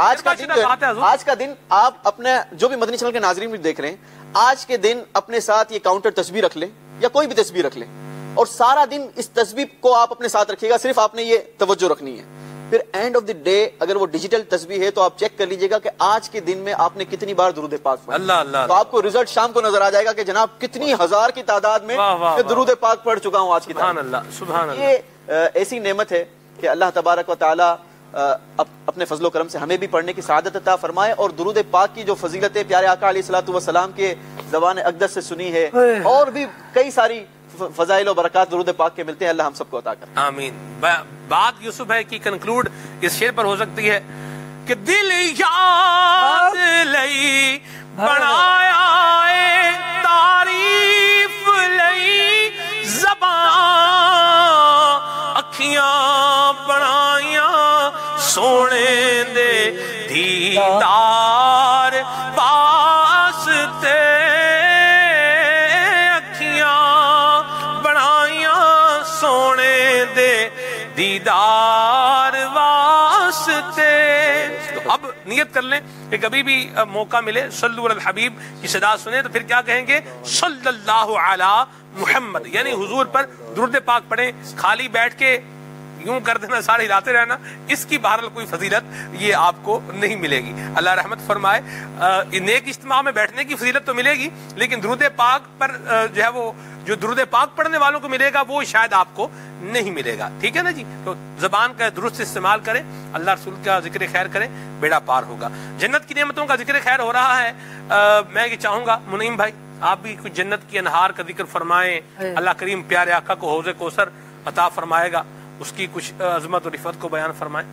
آج کا دن آج کا دن آپ اپنے جو بھی مدنی چینل کے ناظرین بھی دیکھ رہے ہیں، آج کے دن اپنے ساتھ یہ کاؤنٹر تسبیح رکھ لیں یا کوئی بھی تسبیح رکھ لیں، اور سارا دن اس تسبیح کو آپ اپنے ساتھ رکھیے گا. صرف آپ نے یہ توجہ رکھنی ہے. پھر اینڈ آف دی ڈے اگر وہ ڈیجیٹل تسبیح ہے تو آپ چیک کر لیجئے گا کہ آج کے دن میں آپ نے کتنی بار درود پاک پڑھا. اللہ اللہ، تو آپ کو رزلٹ شام کو نظر آ جائے گا کہ جناب کتنی ہزار کی تعداد میں میں درود پاک پڑھ چکا ہوں آج کی سبحان تعداد. اللہ سبحان اللہ. یہ ایسی نعمت ہے کہ اللہ تبارک و تعالی اپنے فضل و کرم سے ہمیں بھی پڑھنے کی سعادت عطا فرمائے، اور درود پاک کی جو فضیلتیں پیارے آقا علیہ الصلوۃ والسلام کے زبان اقدس سے سنی ہے، اور بھی کئی ساری فضائل و برکات درود پاک کے ملتے ہیں. اللہ ہم سب کو عطا کرے. آمین. بات یوسف ہے کہ کنکلوڈ اس شعر پر ہو سکتی ہے کہ دل یاد لئی بنایا اے تعریف لئی زبان، اکھیاں بنائیاں سونے دے دیدار واسطے، سونے دے دیدار واسطے. اب نیت کر لیں کہ کبھی بھی موقع ملے صلو علی الحبیب کی صدا سنیں تو پھر کیا کہیں گے؟ صلی اللہ علی محمد، یعنی حضور پر درود پاک پڑھیں. خالی بیٹھ کے یوں کر دینا، سارے ہلاتے رہنا، اس کی بہرحال کوئی فضیلت یہ آپ کو نہیں ملے گی. اللہ رحمت فرمائے. نیک اجتماع میں بیٹھنے کی فضیلت تو ملے گی، لیکن درود پاک پر جو ہے وہ جو درود پاک پڑھنے والوں کو ملے گا وہ شاید آپ کو نہیں ملے گا. ٹھیک ہے نا جی؟ تو زبان کا درست استعمال کریں، اللہ رسول کا ذکر خیر کریں، بیڑا پار ہوگا. جنت کی نعمتوں کا ذکر خیر ہو رہا ہے. میں یہ چاہوں گا منعیم بھائی آپ بھی کچھ جنت کی انہار کا ذکر فرمائیں. اللہ کریم پیارے آقا کو حوض کوثر عطا فرمائے گا، اس کی کچھ عظمت اور رفعت کو بیان فرمائیں.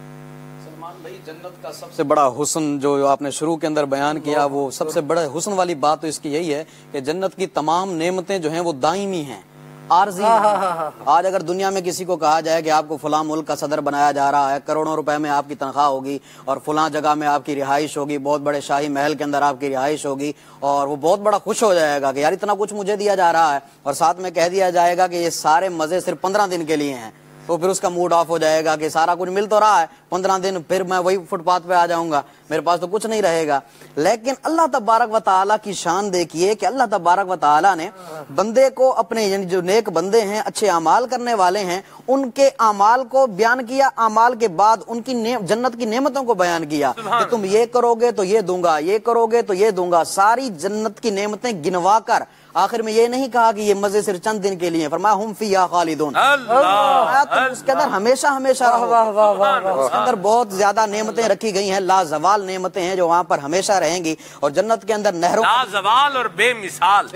سلمان بھائی، جنت کا سب سے بڑا حسن جو آپ نے شروع کے اندر بیان کیا، وہ سب سے بڑا حسن والی بات تو اس کی یہی ہے کہ جنت کی تمام نعمتیں جو ہیں وہ دائمی ہیں، عارضی نہیں. آج اگر دنیا میں کسی کو کہا جائے کہ آپ کو فلاں ملک کا صدر بنایا جا رہا ہے، کروڑوں روپے میں آپ کی تنخواہ ہوگی اور فلاں جگہ میں آپ کی رہائش ہوگی، بہت بڑے شاہی محل کے اندر آپ کی رہائش ہوگی، اور وہ بہت بڑا خوش ہو جائے گا کہ یار اتنا کچھ مجھے دیا جا رہا ہے، اور ساتھ میں کہہ دیا جائے گا کہ یہ سارے مزے صرف 15 دن کے لیے ہیں، تو پھر اس کا موڈ آف ہو جائے گا کہ سارا کچھ مل تو رہا ہے، 15 دن پھر میں وہی فٹ پاتھ پہ آ جاؤں گا، میرے پاس تو کچھ نہیں رہے گا. لیکن اللہ تبارک و تعالیٰ کی شان دیکھیے کہ اللہ تبارک و تعالیٰ نے بندے کو اپنے، یعنی جو نیک بندے ہیں، اچھے اعمال کرنے والے ہیں، ان کے اعمال کو بیان کیا، اعمال کے بعد ان کی جنت کی نعمتوں کو بیان کیا کہ تم یہ کرو گے تو یہ دوں گا، یہ کرو گے تو یہ دوں گا. ساری جنت کی نعمتیں گنوا کر آخر میں یہ نہیں کہا کہ یہ مزے صرف چند دن کے لیے، فرمایا ہم فیہا خالدون، تم اس کے اندر ہمیشہ ہمیشہ رہو. اس کے اندر بہت زیادہ نعمتیں رکھی گئی ہیں، لازوال نعمتیں ہیں جو وہاں پر ہمیشہ رہیں گی. اور جنت کے اندر نہروں، لازوال اور بے مثال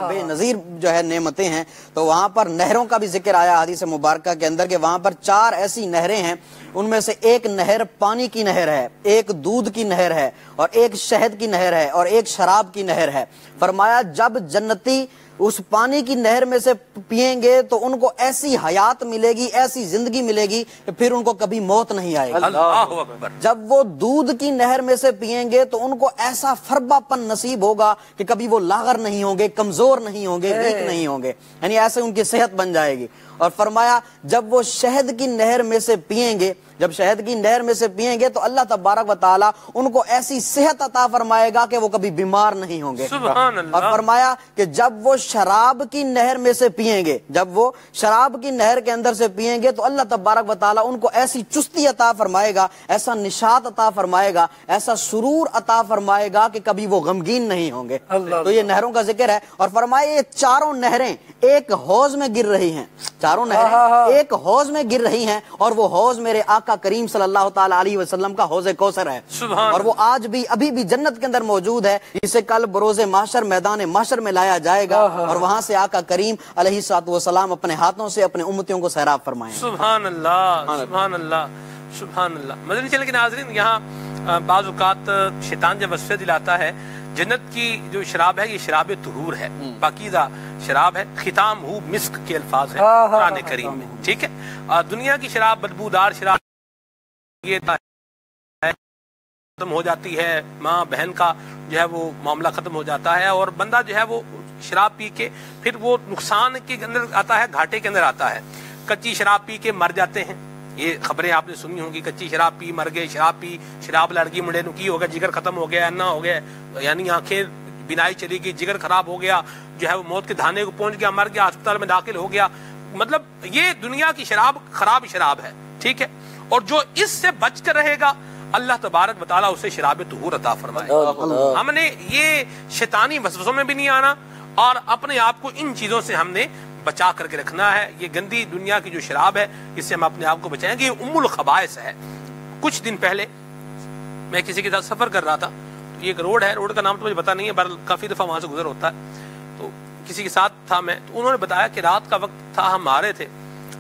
بے نظیر جو ہے نعمتیں ہیں. تو وہاں پر نہروں کا بھی ذکر آیا حدیث مبارکہ کے اندر کہ وہاں پر 4 ایسی نہریں ہیں، ان میں سے ایک نہر پانی کی نہر ہے، ایک دودھ کی نہر ہے، اور ایک شہد کی نہر ہے، اور ایک شراب کی نہر ہے. فرمایا جب جنتی اس پانی کی نہر میں سے پئیں گے تو ان کو ایسی حیات ملے گی، ایسی زندگی ملے گی کہ پھر ان کو کبھی موت نہیں آئے گی. اللہ اکبر. جب وہ دودھ کی نہر میں سے پئیں گے تو ان کو ایسا فربا پن نصیب ہوگا کہ کبھی وہ لاغر نہیں ہوں گے، کمزور نہیں ہوں گے، ویک نہیں ہوں گے، یعنی ایسے ان کی صحت بن جائے گی. اور فرمایا جب وہ شہد کی نہر میں سے پئیں گے، جب شہد کی نہر میں سے پئیں گے تو اللہ تبارک و تعالیٰ ان کو ایسی صحت عطا فرمائے گا کہ وہ کبھی بیمار نہیں ہوں گے. سبحان اللہ. اور فرمایا کہ جب وہ شراب کی نہر میں سے پئیں گے، جب وہ شراب کی نہر کے اندر سے پئیں گے تو اللہ تبارک و تعالیٰ ان کو ایسی چستی عطا فرمائے گا، ایسا نشاط عطا فرمائے گا، ایسا سرور عطا فرمائے گا کہ کبھی وہ غمگین نہیں ہوں گے. تو یہ نہروں کا ذکر ہے. اور فرمایا یہ 4 نہریں ایک حوض میں گر رہی ہیں، 4 نہریں ایک حوض میں گر رہی ہیں، اور وہ حوض میرے آقا کریم صلی اللہ تعالی علیہ وسلم کا حوض کوثر ہے. اور وہ آج بھی ابھی بھی جنت کے اندر موجود ہے. اسے کل بروز محشر میدان محشر میں لایا جائے گا، اور وہاں سے آقا کریم علیہ الصلوۃ والسلام اپنے ہاتھوں سے اپنے امتیوں کو سیراب فرمائیں. سبحان اللہ سبحان اللہ سبحان اللہ. مدنی چینل کے ناظرین، یہاں بعض اوقات شیطان جب وصفے دلاتا ہے، جنت کی جو شراب ہے یہ شراب طہور ہے، پاکیزہ شراب ہے، ختام ہو مسک کے الفاظ ہیں قرآن کریم میں. ٹھیک ہے. دنیا کی شراب بدبودار شراب یہ ختم ہو جاتی ہے، ماں بہن کا جو ہے وہ معاملہ ختم ہو جاتا ہے، اور بندہ جو ہے وہ شراب پی کے پھر وہ نقصان کے اندر آتا ہے، گھاٹے کے اندر آتا ہے. کچی شراب پی کے مر جاتے ہیں، یہ خبریں آپ نے سنی ہوں گی، کچی شراب پی مر گئے، شراب پی شراب لڑکی منڈے نو کی ہو گیا، جگر ختم ہو گیا، انا ہو گیا، یعنی آنکھیں بینائی چلی گئی، جگر خراب ہو گیا، جو ہے وہ موت کے دھانے کو پہنچ گیا، مر گیا، ہسپتال میں داخل ہو گیا. مطلب یہ دنیا کی شراب خراب شراب ہے، ٹھیک ہے. اور جو اس سے بچ کر رہے گا اللہ تبارک و تعالیٰ اسے شراب طہور عطا فرمائے. ہم نے یہ شیطانی وسوسوں میں بھی نہیں آنا اور اپنے آپ کو ان چیزوں سے ہم نے بچا کر کے رکھنا ہے. یہ گندی دنیا کی جو شراب ہے اس سے ہم اپنے آپ کو بچائیں گے. یہ ام الخبائث ہے. کچھ دن پہلے میں کسی کے ساتھ سفر کر رہا تھا، یہ ایک روڈ ہے، روڈ کا نام تو مجھے پتا نہیں ہے، بہرحال کافی دفعہ وہاں سے گزر ہوتا ہے. تو کسی کے ساتھ تھا میں، تو انہوں نے بتایا کہ رات کا وقت تھا، ہم آ رہے تھے،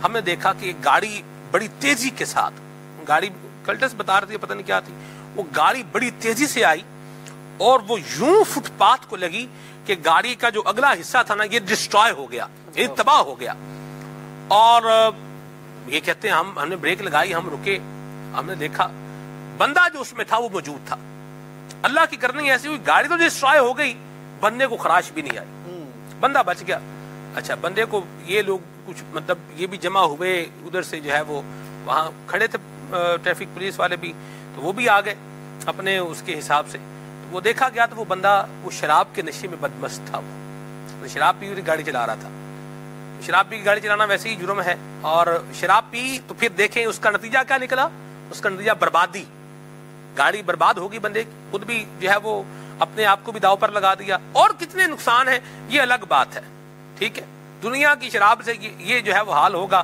ہم نے دیکھا کہ ایک گاڑی بڑی تیزی کے ساتھ، گاڑی کلٹس بتا رہی تھی، پتہ نہیں کیا تھی، وہ گاڑی بڑی تیزی سے آئی اور وہ یوں فٹ پاتھ کو لگی کہ گاڑی کا جو اگلا حصہ تھا نا یہ ڈسٹرائے ہو گیا، یہ تباہ ہو گیا. اور یہ کہتے ہیں ہم نے بریک لگائی، ہم رکے، ہم نے دیکھا بندہ جو اس میں تھا وہ موجود تھا. اللہ کی کرنی ایسی ہوئی، گاڑی تو ڈسٹرائے ہو گئی، بندے کو خراش بھی نہیں آئی، بندہ بچ گیا. اچھا بندے کو یہ لوگ کچھ مطلب یہ بھی جمع ہوئے ادھر سے، جو ہے وہ وہاں کھڑے تھے ٹریفک پولیس والے بھی، تو وہ بھی آ گئے اپنے اس کے حساب سے. وہ دیکھا گیا تو وہ بندہ وہ شراب کے نشے میں بدمست تھا، وہ شراب پی ہوئی گاڑی چلا رہا تھا. شراب پی گاڑی چلانا ویسے ہی جرم ہے، اور شراب پی تو پھر دیکھیں اس کا نتیجہ کیا نکلا، اس کا نتیجہ بربادی، گاڑی برباد ہوگی، بندے خود بھی جو ہے وہ اپنے آپ کو بھی داؤ پر لگا دیا. اور کتنے نقصان ہیں یہ الگ بات ہے، ٹھیک ہے. دنیا کی شراب سے یہ جو ہے وہ حال ہوگا،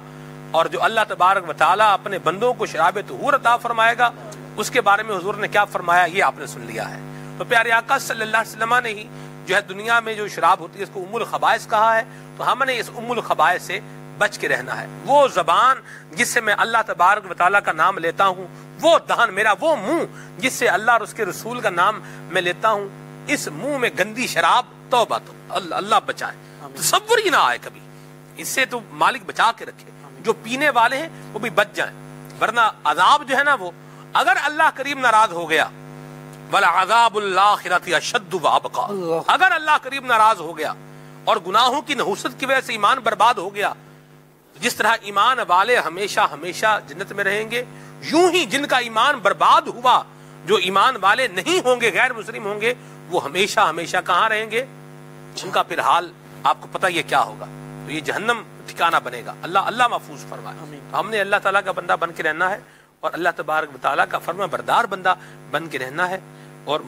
اور جو اللہ تبارک و تعالیٰ اپنے بندوں کو شراب طہور عطا فرمائے گا اس کے بارے میں حضور نے کیا فرمایا یہ آپ نے سن لیا ہے. تو پیارے آقا صلی اللہ علیہ وسلم نے ہی جو ہے دنیا میں جو شراب ہوتی ہے اس کو ام الخبائث کہا ہے. تو ہم نے اس ام الخبائث سے بچ کے رہنا ہے. وہ زبان جس سے میں اللہ تبارک و تعالیٰ کا نام لیتا ہوں، وہ دہن میرا، وہ منہ جس سے اللہ اور اس کے رسول کا نام میں لیتا ہوں، اس منہ میں گندی شراب، توبہ تو اللہ بچائے، تصور ہی نہ آئے کبھی. اس سے تو مالک بچا کے رکھے. جو پینے والے ہیں وہ بھی بچ جائیں، ورنہ عذاب جو ہے نا وہ اگر اللہ کریم ناراض ہو گیا، وَلَعَذَابُ الْآخِرَةِ أَشَدُّ وَأَبْقَىٰ، اگر اللہ کریم ناراض ہو گیا اور گناہوں کی نحوست کی وجہ سے ایمان برباد ہو گیا، جس طرح ایمان والے ہمیشہ ہمیشہ جنت میں رہیں گے، یوں ہی جن کا ایمان برباد ہوا، جو ایمان والے نہیں ہوں گے، غیر مسلم ہوں گے، وہ ہمیشہ ہمیشہ کہاں رہیں گے؟ ان کا پھر حال آپ کو پتہ یہ کیا ہوگا. تو یہ جہنم ٹھکانہ بنے گا. اللہ محفوظ فرمائے. ہم نے اللہ تعالیٰ کا بندہ بن کے رہنا ہے اور اللہ تبارک و تعالیٰ کا فرما بردار بندہ بن کے رہنا ہے اور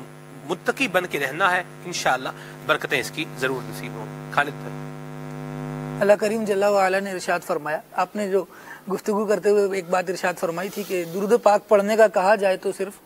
متقی بن کے رہنا ہے. انشاءاللہ برکتیں اس کی ضرور نصیب ہوں. خالد بھائی، اللہ کریم جل وعلا نے ارشاد فرمایا، آپ نے جو گفتگو کرتے ہوئے ایک بات ارشاد فرمائی تھی کہ درود پاک پڑھنے کا کہا جائے تو صرف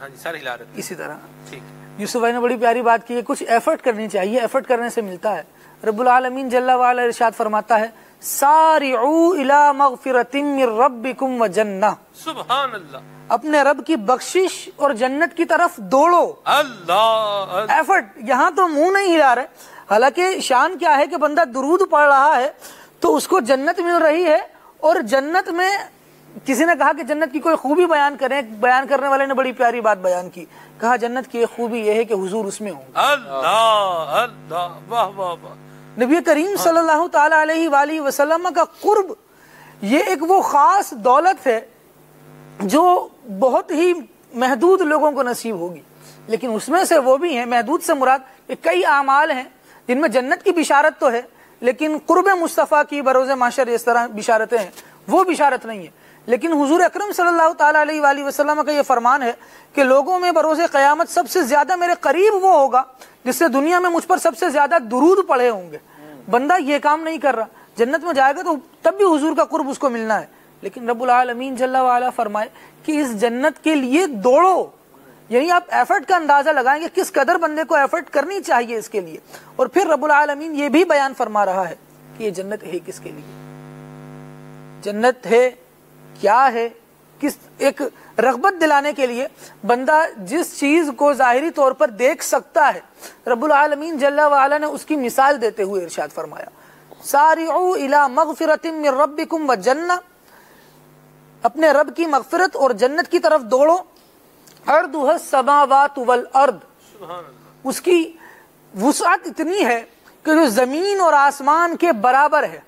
ہاں جی سر ہلا رہے اسی طرح. ٹھیک. یوسف بھائی نے بڑی پیاری بات کی ہے، کچھ ایفرٹ کرنی چاہیے، ایفرٹ کرنے سے ملتا ہے. رب العالمین جل وعلا ارشاد فرماتا ہے سارعوا الی مغفرۃ من ربکم وجنہ، سبحان اللہ، اپنے رب کی بخشش اور جنت کی طرف دوڑو. اللہ ایفرٹ، یہاں تو منہ نہیں ہلا رہے، حالانکہ شان کیا ہے کہ بندہ درود پڑھ رہا ہے تو اس کو جنت مل رہی ہے. اور جنت میں کسی نے کہا کہ جنت کی کوئی خوبی بیان کریں، بیان کرنے والے نے بڑی پیاری بات بیان کی، کہا جنت کی ایک خوبی یہ ہے کہ حضور اس میں ہوں. اللہ اللہ، واہ واہ واہ. نبی کریم صلی اللہ تعالی علیہ وآلہ وسلم کا قرب یہ ایک وہ خاص دولت ہے جو بہت ہی محدود لوگوں کو نصیب ہوگی، لیکن اس میں سے وہ بھی ہیں، محدود سے مراد کہ کئی اعمال ہیں جن میں جنت کی بشارت تو ہے لیکن قرب مصطفیٰ کی بروز محشر اس طرح بشارتیں ہیں، وہ بشارت نہیں ہے. لیکن حضور اکرم صلی اللہ تعالی علیہ وآلہ وسلم کا یہ فرمان ہے کہ لوگوں میں بروز قیامت سب سے زیادہ میرے قریب وہ ہوگا جس سے دنیا میں مجھ پر سب سے زیادہ درود پڑھے ہوں گے. بندہ یہ کام نہیں کر رہا، جنت میں جائے گا تو تب بھی حضور کا قرب اس کو ملنا ہے. لیکن رب العالمین جل وعلا فرمائے کہ اس جنت کے لیے دوڑو، یعنی آپ ایفرٹ کا اندازہ لگائیں گے کس قدر بندے کو ایفرٹ کرنی چاہیے اس کے لیے. اور پھر رب العالمین یہ بھی بیان فرما رہا ہے کہ یہ جنت ہے کس کے لیے، جنت ہے کیا ہے، کس ایک رغبت دلانے کے لیے. بندہ جس چیز کو ظاہری طور پر دیکھ سکتا ہے، رب العالمین جل وعلا نے اس کی مثال دیتے ہوئے ارشاد فرمایا سارعوا الی مغفرۃ من ربکم وجنہ، اپنے رب کی مغفرت اور جنت کی طرف دوڑو. عرضها السماوات والارض، اس کی وسعت اتنی ہے کہ جو زمین اور آسمان کے برابر ہے.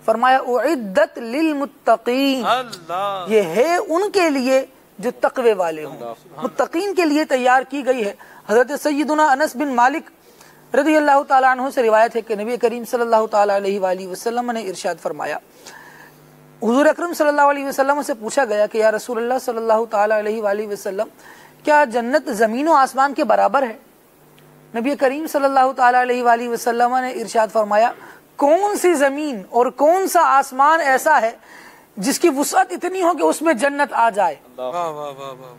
فرمایا اعدت للمتقین، اللہ یہ ہے ان کے لیے جو تقوی والے ہوں، متقین کے لیے تیار کی گئی ہے۔ حضرت سیدنا انس بن مالک رضی اللہ تعالیٰ عنہ سے روایت ہے کہ نبی کریم صلی اللہ تعالیٰ علیہ وآلہ وسلم نے ارشاد فرمایا، حضور اکرم صلی اللہ علیہ وسلم سے پوچھا گیا کہ یا رسول اللہ صلی اللہ تعالیٰ علیہ وآلہ وسلم، کیا جنت زمین و آسمان کے برابر ہے؟ نبی کریم صلی اللہ تعالیٰ علیہ وآلہ وسلم نے ارشاد فرمایا، کون سی زمین اور کون سا آسمان ایسا ہے جس کی وسعت اتنی ہو کہ اس میں جنت آ جائے؟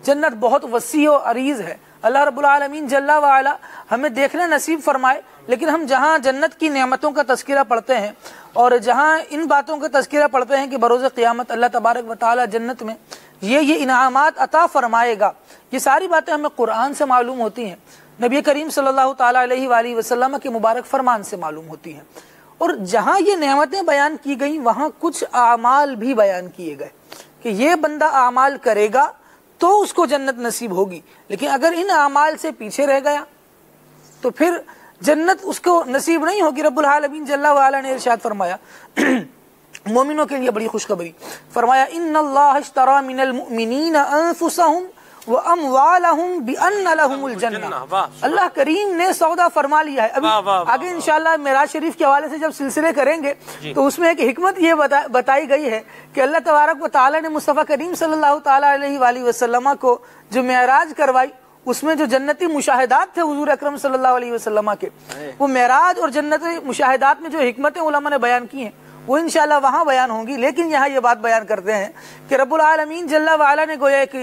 جنت بہت وسیع و عریض ہے۔ اللہ رب العالمین جل وعلا ہمیں دیکھنا نصیب فرمائے، لیکن ہم جہاں جنت کی نعمتوں کا تذکرہ پڑھتے ہیں اور جہاں ان باتوں کا تذکرہ پڑھتے ہیں کہ بروز قیامت اللہ تبارک و تعالی جنت میں یہ انعامات عطا فرمائے گا، یہ ساری باتیں ہمیں قرآن سے معلوم ہوتی ہیں، نبی کریم صلی اللہ تعالیٰ علیہ وآلہ وسلم کے مبارک فرمان سے معلوم ہوتی ہیں، اور جہاں یہ نعمتیں بیان کی گئیں وہاں کچھ اعمال بھی بیان کیے گئے کہ یہ بندہ اعمال کرے گا تو اس کو جنت نصیب ہوگی، لیکن اگر ان اعمال سے پیچھے رہ گیا تو پھر جنت اس کو نصیب نہیں ہوگی۔ رب العالمین جل وعلا نے ارشاد فرمایا مومنوں کے لیے بڑی خوشخبری، فرمایا ان اللہ اشتری من المؤمنین انفسهم واموالهم بان لهم الجنہ، اللہ کریم نے سودا فرما لیا ہے۔ ابھی آگے انشاءاللہ معراج شریف کے حوالے سے جب سلسلے کریں گے تو اس میں ایک حکمت یہ بتائی گئی ہے کہ اللہ تبارک و تعالی نے مصطفیٰ کریم صلی اللہ تعالی علیہ وآلہ وسلم کو جو معراج کروائی، اس میں جو جنتی مشاہدات تھے حضور اکرم صلی اللہ علیہ وسلم کے، وہ معراج اور جنتی مشاہدات میں جو حکمتیں علماء نے بیان کی ہیں وہ انشاءاللہ وہاں بیان ہوں گی، لیکن یہاں یہ بات بیان کرتے ہیں کہ رب العالمین جل وعلا نے گویا ایک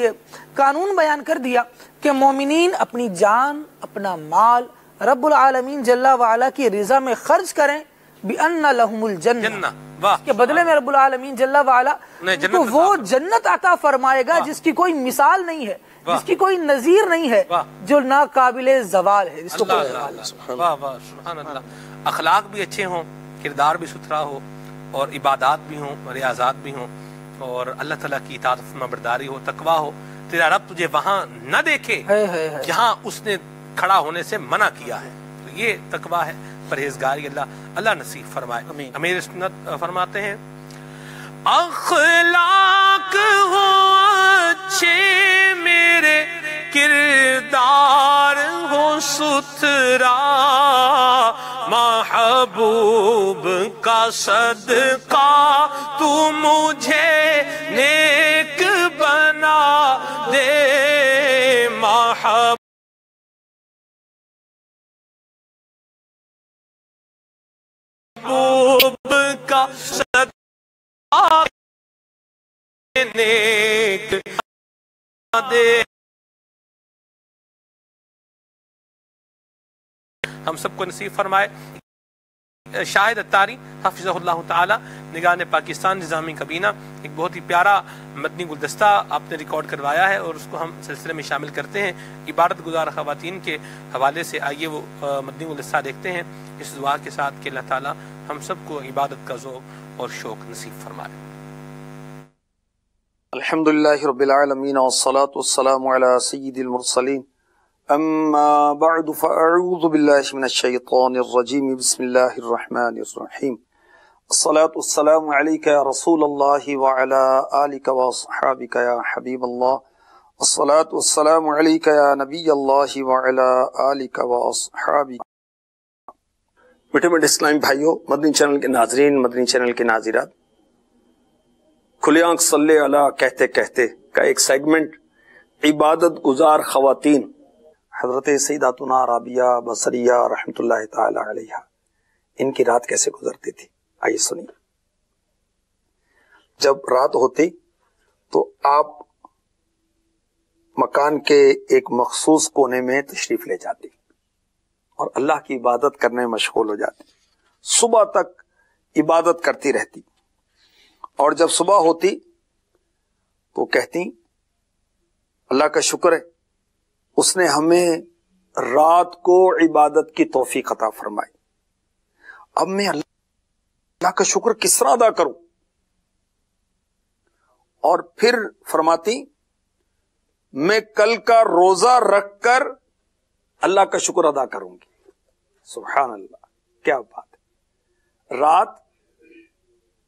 قانون بیان کر دیا کہ مومنین اپنی جان، اپنا مال رب العالمین جل وعلا کی رضا میں خرچ کریں، بِأَنَّ لَهُمُ الْجَنَّةِ، کے بدلے میں رب العالمین جل وعلا کو وہ جنت عطا فرمائے گا جس کی کوئی مثال نہیں ہے، جس کی کوئی نظیر نہیں ہے، جو ناقابل زوال ہے، جس کو کوئی زوال ہے۔ واہ واہ سبحان اللہ۔ اخلاق بھی اچھے ہوں، کردار بھی ستھرا ہو، اور عبادات بھی ہوں، ریاضات بھی ہوں، اور اللہ تعالیٰ کی اطاعت فرما برداری ہو، تقویٰ ہو، تیرا رب تجھے وہاں نہ دیکھے جہاں اس نے کھڑا ہونے سے منع کیا ہے، تو یہ تقویٰ ہے، پرہیزگاری اللہ نصیب فرمائے۔ امیر سنت فرماتے ہیں اخلاق ہو اچھے میرے، کردار ہو ستھرا، محبوب کا صدقہ تو مجھے نیک بنا دے، محبوب کا صدقہ نیک بنا دے۔ ہم سب کو نصیب فرمائے۔ شاہد اتاری حافظہ اللہ تعالی نگران پاکستان نظامی کابینہ، ایک بہت ہی پیارا مدنی گلدستہ آپ نے ریکارڈ کروایا ہے اور اس کو ہم سلسلے میں شامل کرتے ہیں عبادت گزار خواتین کے حوالے سے۔ آئیے وہ مدنی گلدستہ دیکھتے ہیں اس دعا کے ساتھ کہ اللہ تعالی ہم سب کو عبادت کا ذوق اور شوق نصیب فرمائے۔ الحمدللہ رب العالمین والصلاة والسلام علی سید المرسلین، اما بعد فاعوذ باللہ من الشیطان الرجیم، بسم اللہ الرحمن الرحیم، الصلاة والسلام علیک یا رسول اللہ وعلی آلک واصحابک یا حبیب اللہ، الصلاة والسلام علیک یا نبی اللہ وعلی آلک واصحابک۔ میٹھے میٹھے اسلامی بھائیوں، مدنی چینل کے ناظرین، مدنی چینل کے ناظرات، کھلے آنکھ صلی اللہ کہتے کہتے کا ایک سیگمنٹ عبادت گزار خواتین حضرت سیداتنا رابعہ بصریہ رحمۃ اللہ تعالی علیہ، ان کی رات کیسے گزرتی تھی، آئیے سنیے۔ جب رات ہوتی تو آپ مکان کے ایک مخصوص کونے میں تشریف لے جاتی اور اللہ کی عبادت کرنے میں مشغول ہو جاتی، صبح تک عبادت کرتی رہتی، اور جب صبح ہوتی تو کہتی اللہ کا شکر ہے اس نے ہمیں رات کو عبادت کی توفیق عطا فرمائی، اب میں اللہ کا شکر کس طرح ادا کروں، اور پھر فرماتی میں کل کا روزہ رکھ کر اللہ کا شکر ادا کروں گی۔ سبحان اللہ، کیا بات ہے۔ رات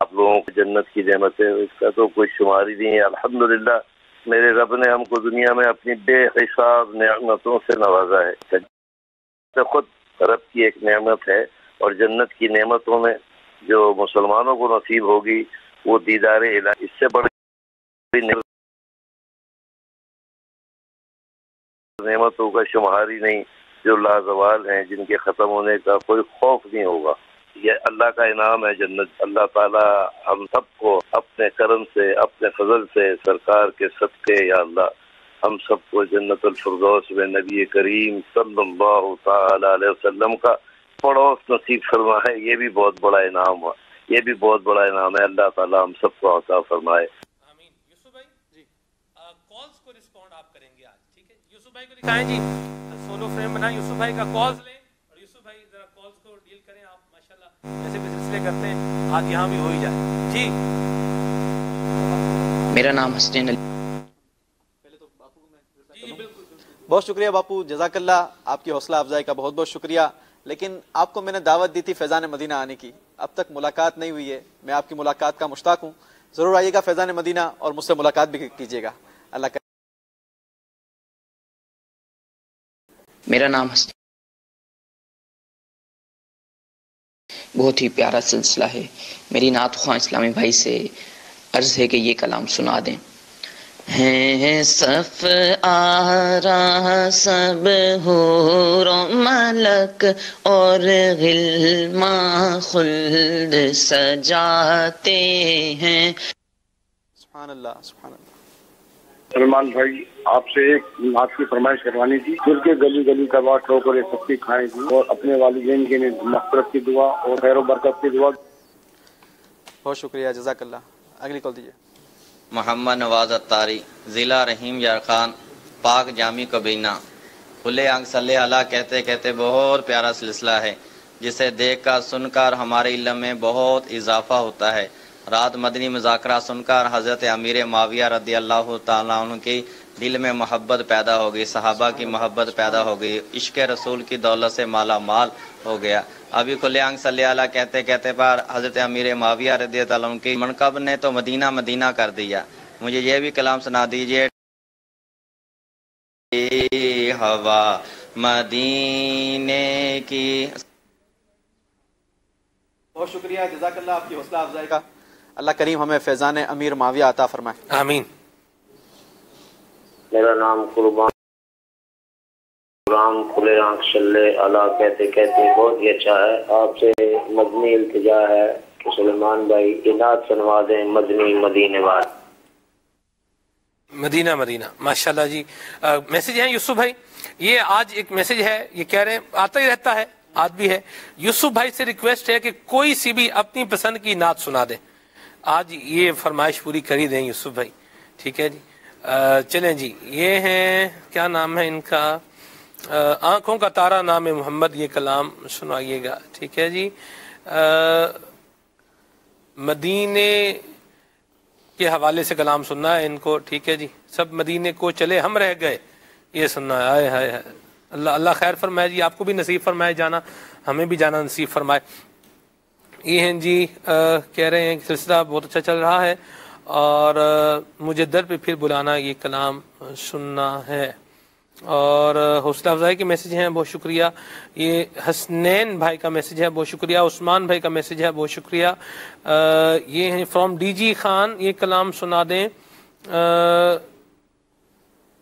آپ لوگوں کو جنت کی نعمت ہے، اس کا تو کوئی شمار ہی نہیں ہے۔ الحمدللہ میرے رب نے ہم کو دنیا میں اپنی بے حساب نعمتوں سے نوازا ہے۔ تو خود رب کی ایک نعمت ہے، اور جنت کی نعمتوں میں جو مسلمانوں کو نصیب ہوگی وہ دیدار الہی، اس سے بڑی نعمتوں کا شمار ہی نہیں، جو لازوال ہیں، جن کے ختم ہونے کا کوئی خوف نہیں ہوگا۔ یہ اللہ کا انعام ہے جنت۔ اللہ تعالی ہم سب کو اپنے کرم سے، اپنے فضل سے، سرکار کے صدقے یا اللہ ہم سب کو جنت الفردوس میں نبی کریم صلی اللہ تعالی علیہ وسلم کا پڑوس نصیب فرمائے۔ یہ بھی بہت بڑا انعام ہوا، یہ بھی بہت بڑا انعام ہے۔ اللہ تعالی ہم سب کو عطا فرمائے۔ آمین۔ یوسف بھائی جی کالز کو رسپونڈ آپ کریں گے آج، ٹھیک ہے؟ یوسف بھائی کو دکھائیں جی، سولو فریم بنائیں، یوسف بھائی کا کالز لیں، اور یوسف بھائی ذرا کالز کو ڈیل کریں۔ آپ ماشاءاللہ ایسے بھی سلسلے کرتے ہیں، آج یہاں بھی ہو ہی جائے جی۔ میرا نام حسین علی۔ بہت شکریہ باپو، جزاک اللہ، آپ کی حوصلہ افزائی کا بہت بہت شکریہ۔ لیکن آپ کو میں نے دعوت دی تھی فیضان مدینہ آنے کی، اب تک ملاقات نہیں ہوئی ہے، میں آپ کی ملاقات کا مشتاق ہوں، ضرور آئیے گا فیضان مدینہ اور مجھ سے ملاقات بھی کیجیے گا۔ اللہ کا میرا نام حسین، بہت ہی پیارا سلسلہ ہے۔ میری نعت خواہ اسلامی بھائی سے عرض ہے کہ یہ کلام سنا دیں۔ ہیں صف آرا سب حور و ملک اور غلمان خلد سجاتے ہیں۔ سبحان اللہ، سبحان اللہ۔ سلمان بھائی، آپ سے ایک نعت کی فرمائش کروانی تھی۔ دل کے گلی گلی کبا ٹھوکرے سب کی کھائیں تھی، اور اپنے والدین کے لیے مغفرت کی دعا اور خیر و برکت کی دعا۔ بہت شکریہ، جزاک اللہ۔ اگلی کال دیجیے۔ محمد نواز اتاری، ضلع رحیم یارخان، پاک جامی کبینہ۔ کھلے آنکھ صلی اللہ کہتے کہتے بہت پیارا سلسلہ ہے، جسے دیکھ کر سن کر ہمارے علم میں بہت اضافہ ہوتا ہے۔ رات مدنی مذاکرہ سن کر حضرت امیر معاویہ رضی اللہ تعالیٰ عنہ کی دل میں محبت پیدا ہو گئی، صحابہ کی محبت پیدا ہو گئی، عشق رسول کی دولت سے مالا مال ہو گیا۔ ابھی کھلے آنکھ صلی اللہ کہتے کہتے پر حضرت امیر معاویہ رضی اللہ عنہ کی منقب نے تو مدینہ مدینہ کر دیا۔ مجھے یہ بھی کلام سنا دیجئے۔ ہوا مدینے کی۔ بہت شکریہ، جزاک اللہ آپ کی حوصلہ افزائی کا۔ اللہ کریم ہمیں فیضان امیر معاویہ عطا فرمائے، آمین۔ میرا نام قربان کھلے آنکھ صلی اللہ کہتے کہتے بہت ہی اچھا ہے۔ آپ سے مدنی التجا ہے کہ سلیمان بھائی عنایت سنوا دیں مدنی مدینے وال۔ مدینہ مدینہ، ماشاءاللہ جی۔ میسج ہے یوسف بھائی، یہ آج ایک میسج ہے، یہ کہہ رہے ہیں آتا ہی رہتا ہے، آج بھی ہے۔ یوسف بھائی سے ریکویسٹ ہے کہ کوئی سی بھی اپنی پسند کی نعت سنا دیں، آج یہ فرمائش پوری کر ہی دیں یوسف بھائی، ٹھیک ہے جی۔ چلیں جی، یہ ہیں کیا نام ہے ان کا، آنکھوں کا تارا نام محمد، یہ کلام سنائیے گا، ٹھیک ہے جی۔ مدینے کے حوالے سے کلام سننا ہے ان کو، ٹھیک ہے جی۔ سب مدینے کو چلے ہم رہ گئے، یہ سننا ہے۔ آئے ہائے، اللہ اللہ خیر فرمائے جی، آپ کو بھی نصیب فرمائے جانا، ہمیں بھی جانا نصیب فرمائے۔ یہ ہیں جی، کہہ رہے ہیں کہ سلسلہ بہت اچھا چل رہا ہے اور مجھے در پہ پھر بلانا، یہ کلام سننا ہے۔ اور حوصلہ افزائی کے میسج ہیں، بہت شکریہ۔ یہ حسنین بھائی کا میسج ہے، بہت شکریہ۔ عثمان بھائی کا میسج ہے، بہت شکریہ۔ یہ ہیں فرام ڈی جی خان، یہ کلام سنا دیں۔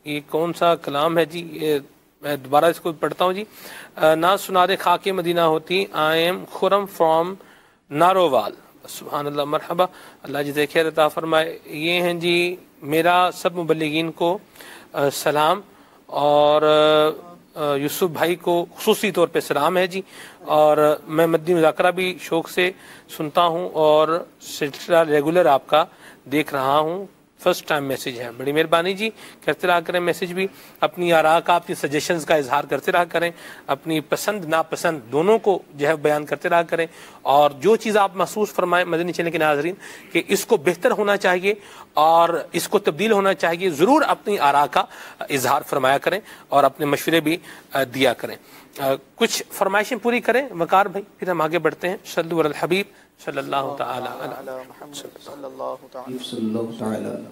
یہ کون سا کلام ہے جی، یہ میں دوبارہ اس کو پڑھتا ہوں جی۔ ناز سنا دے خاک مدینہ ہوتی، I am Khurram from Narowal. سبحان اللہ، مرحبا، اللہ جزائے خیر عطا فرمائے۔ یہ ہیں جی میرا سب مبلغین کو سلام، اور یوسف بھائی کو خصوصی طور پہ سلام ہے جی۔ اور میں مدنی مذاکرہ بھی شوق سے سنتا ہوں اور سلسلہ ریگولر آپ کا دیکھ رہا ہوں، فرسٹ ٹائم میسج ہے، بڑی مہربانی جی، کرتے رہا کریں میسج بھی، اپنی آراء کا، اپنی سجیشنز کا اظہار کرتے رہا کریں، اپنی پسند ناپسند دونوں کو جو ہے بیان کرتے رہا کریں، اور جو چیز آپ محسوس فرمائیں مدنی چینل کے ناظرین کہ اس کو بہتر ہونا چاہیے اور اس کو تبدیل ہونا چاہیے، ضرور اپنی آراء کا اظہار فرمایا کریں اور اپنے مشورے بھی دیا کریں۔ کچھ فرمائشیں پوری کریں وقار بھائی، پھر ہم آگے بڑھتے ہیں۔ صلو علی الحبیب صلی اللہ تعالی علیہ وسلم.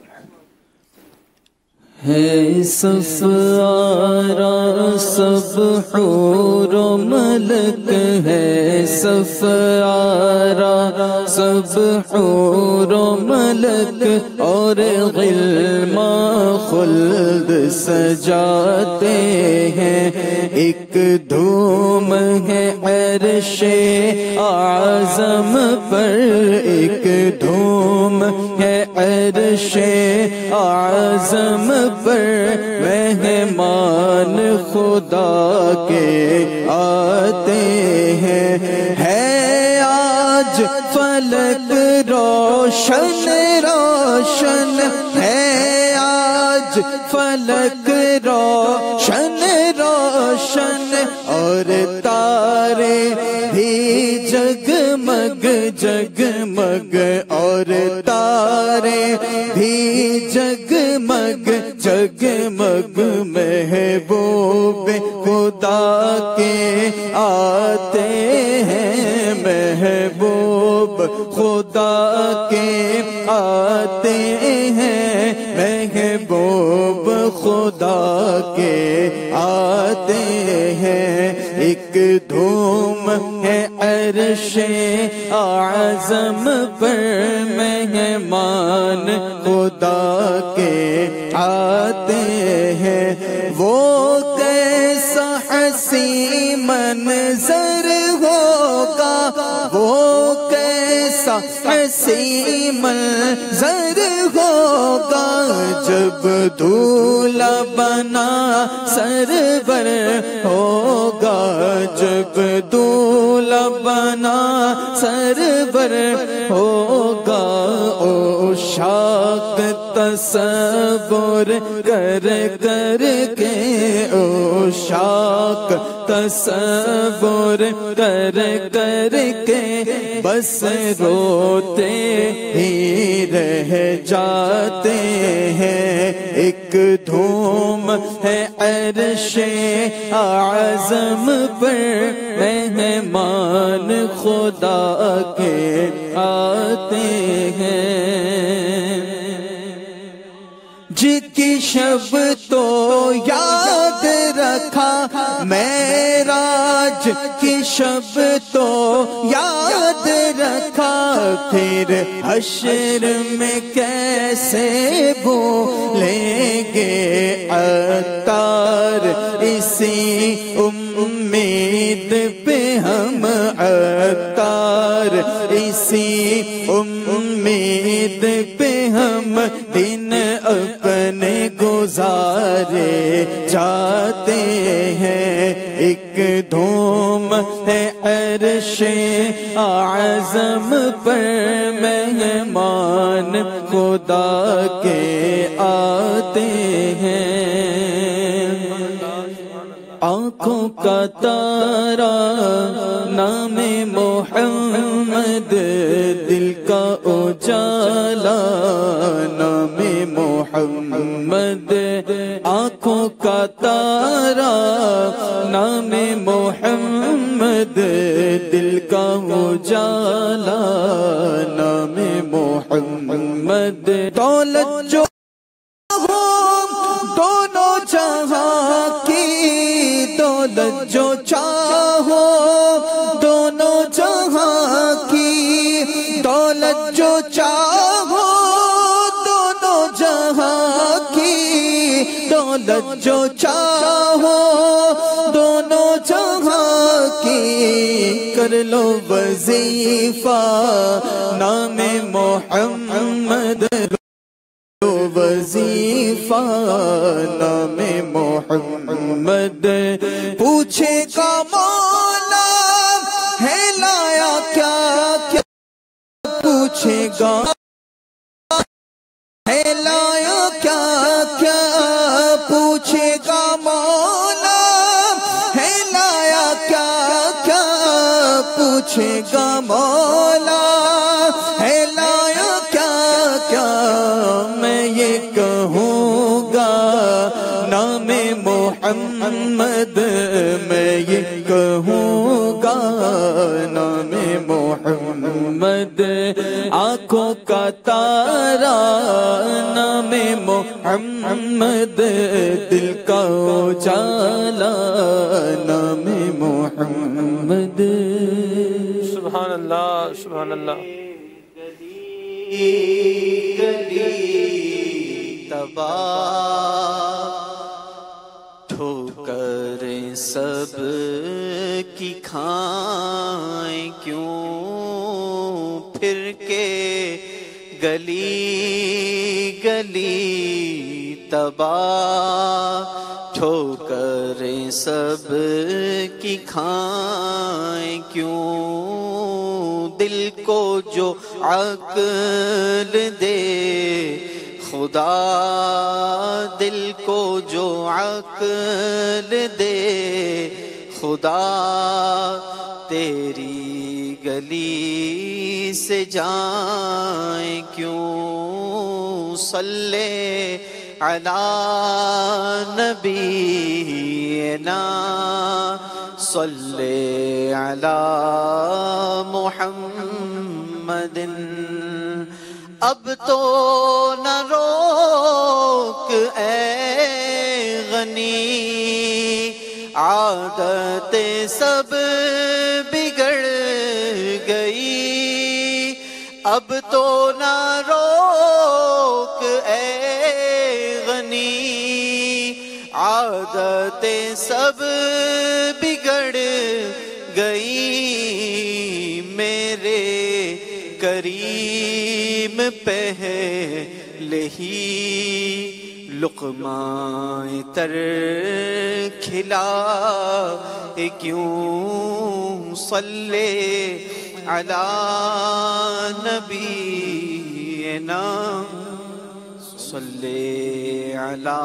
ہے صف آرا سب حور و ملک، ہے صف آرا سب حور و ملک، اور غلمان خلد سجاتے ہیں. ایک دھوم ہے عرش اعظم پر، ایک دھوم ہے عرش اعظم پر، مہمان خدا کے آتے ہیں. ہے آج فلک روشن روشن، ہے آج فلک روشن روشن، اور تارے بھی جگمگ جگمگ، اور تارے بھی جگمگ جگمگ، محبوب خدا کے آتے ہیں، محبوب خدا کے آتے ہیں، محبوب خدا کے آتے ہیں. ایک دھوم ہے عرش اعظم پر، مہمان خدا کے آتے ہیں. وہ کیسا حسین منظر ہوگا، وہ کیسا حسین منظر ہوگا، جب دولہا بنا سرور ہوگا، جب دولہا بنا سرور ہوگا. عشاق تصور کر کر کے، عشاق تصور کر کر کے، بس روتے ہی رہ جاتے ہیں. ایک دھوم ہے عرش اعظم پر، مہمان خدا کے آتے ہیں. جس کی شب تو یاد رکھا، معراج کی شب تو یاد رکھا، پھر حشر میں کیسے بھولیں گے. عطار اسی امید پہ ہم، عطار اسی امید پہ ہم، دن اپنے گزارے جاتے ہیں. ایک دھوم ہے عرش اعظم پر، مہمان خدا کے آتے ہیں. آنکھوں کا تارا نام محمد، دل کا اجالا نام محمد. آنکھوں کا تارا نام محمد، دل کا اجالا نام محمد. دولت جو ہو دونوں جہاں کی، دولت جو چاہو دونوں جہاں کی، دولت جو چاہو دونوں جہاں کی، دولت جو چاہو دونوں جہاں کی. کر لو وظیفہ نام محمد، وظیفہ نام محمد. پوچھے گا مولا ہے لایا کیا کیا، پوچھے گا ہے لایا کیا کیا، پوچھے گا مولا ہے لایا کیا کیا، پوچھے گا مولا ہے لایا کیا کیا. میں یہ کہوں گا نام محمد، میں یہ کہوں گا نام محمد. کا تارا نام محمد دل کا اجالا نام محمد سبحان اللہ سبحان اللہ گلی تباہ ٹھوکریں سب کی کھائیں کیوں پھر کے گلی گلی تباہ ٹھوکریں سب کی کھائیں کیوں دل کو جو عقل دے خدا دل کو جو عقل دے خدا تیری گلی سے جائیں کیوں صلی علی نبینا صلی علی محمد اب تو نہ روک اے غنی عادت سب بگڑ گئی اب تو نہ روک اے غنی عادتیں سب بگڑ گئی میرے کریم پہلے ہی لقمہ تر کھلا کیوں صلی علی نبینا صلی علی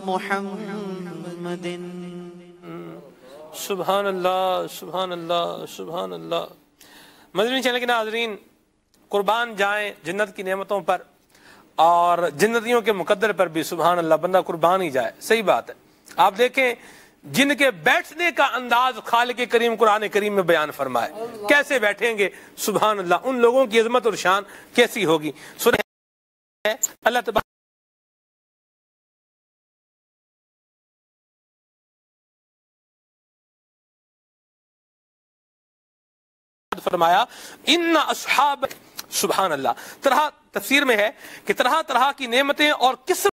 محمد سبحان اللہ سبحان اللہ سبحان اللہ مدنی چینل کے ناظرین قربان جائیں جنت کی نعمتوں پر اور جنتیوں کے مقدر پر بھی سبحان اللہ بندہ قربان ہی جائے صحیح بات ہے آپ دیکھیں جن کے بیٹھنے کا انداز خالق کریم قرآن کریم میں بیان فرمائے کیسے بیٹھیں گے سبحان اللہ ان لوگوں کی عظمت اور شان کیسی ہوگی سنیں اللہ تبارک فرمایا ان اصحاب سبحان اللہ طرح تفسیر میں ہے کہ طرح طرح کی نعمتیں اور قسم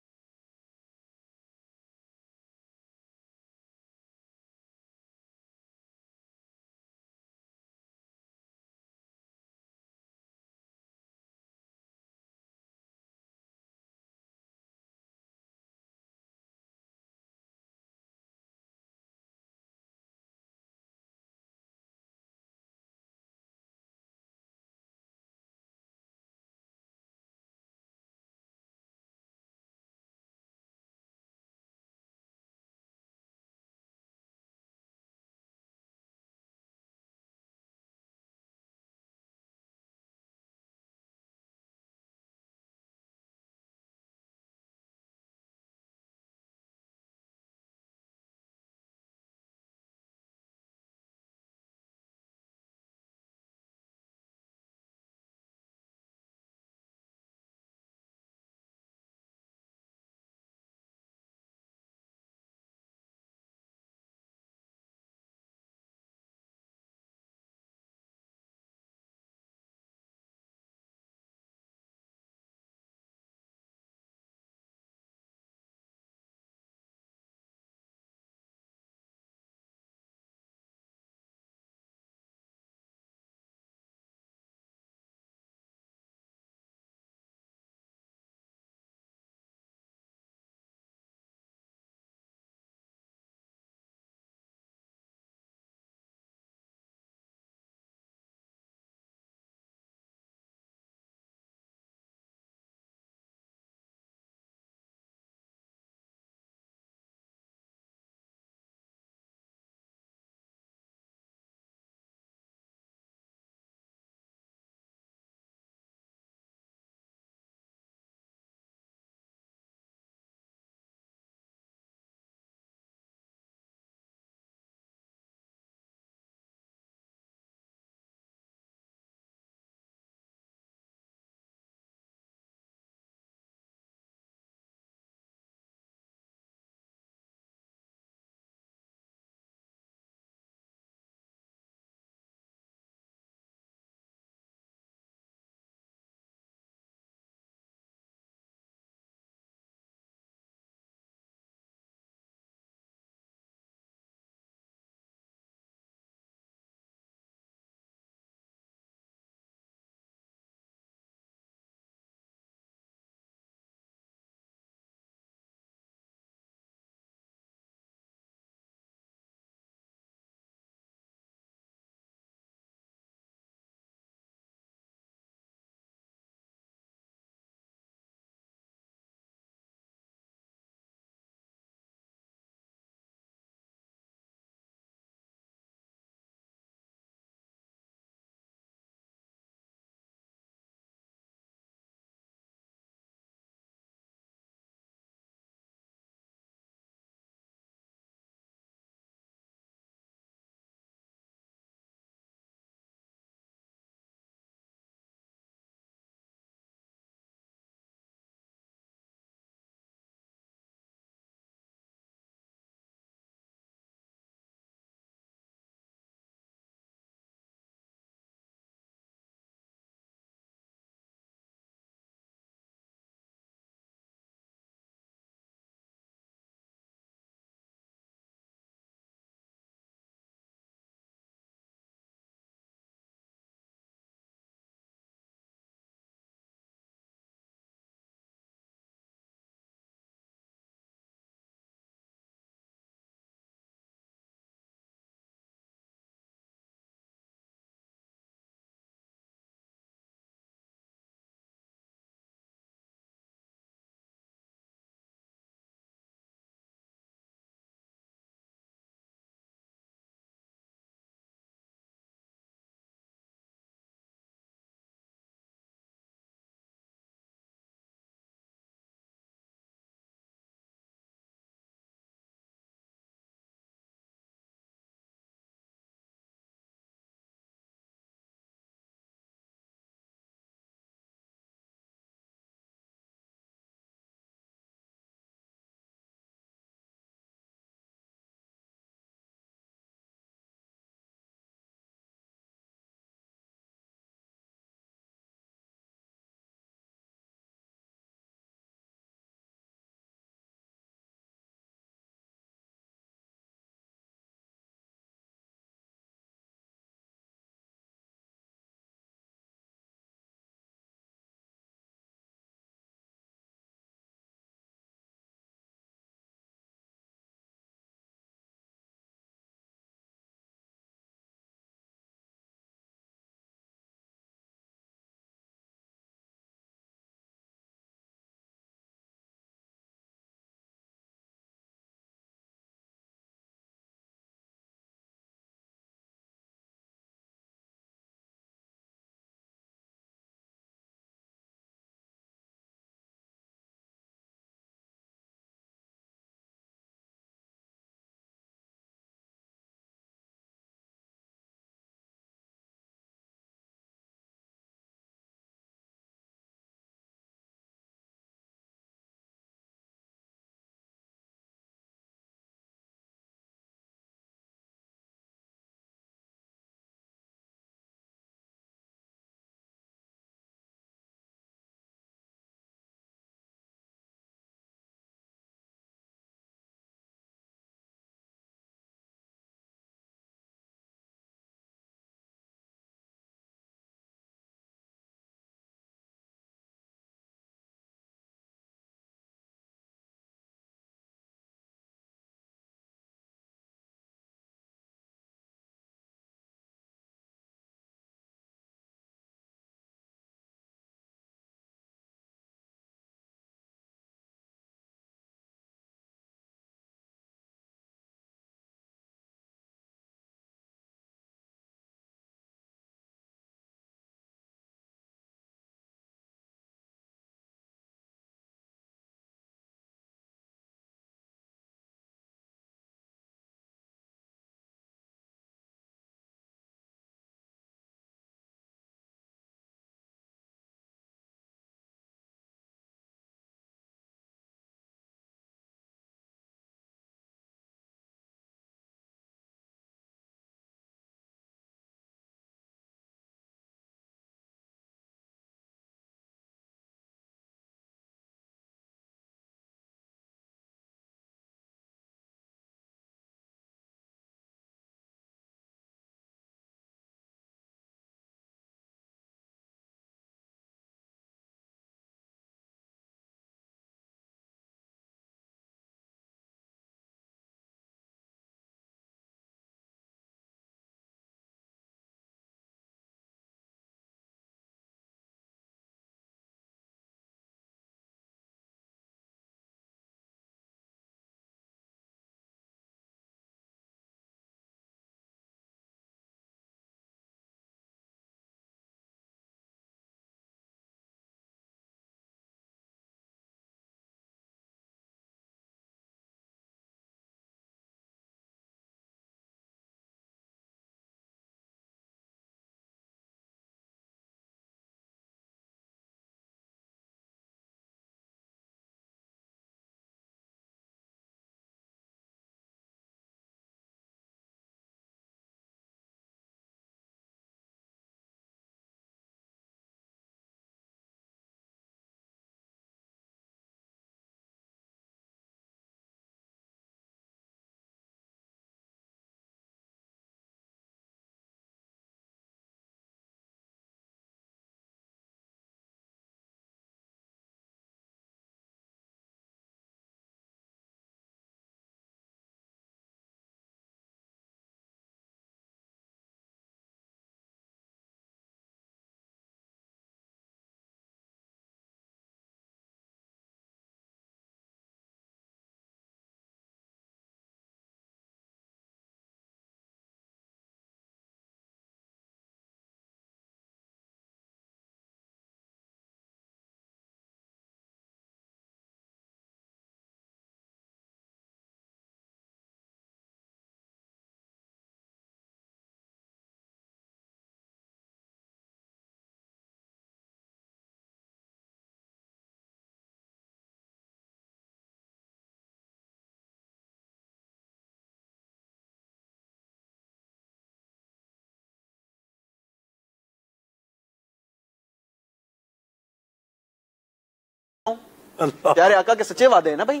پیارے آقا کے سچے وعدے ہیں نا بھائی.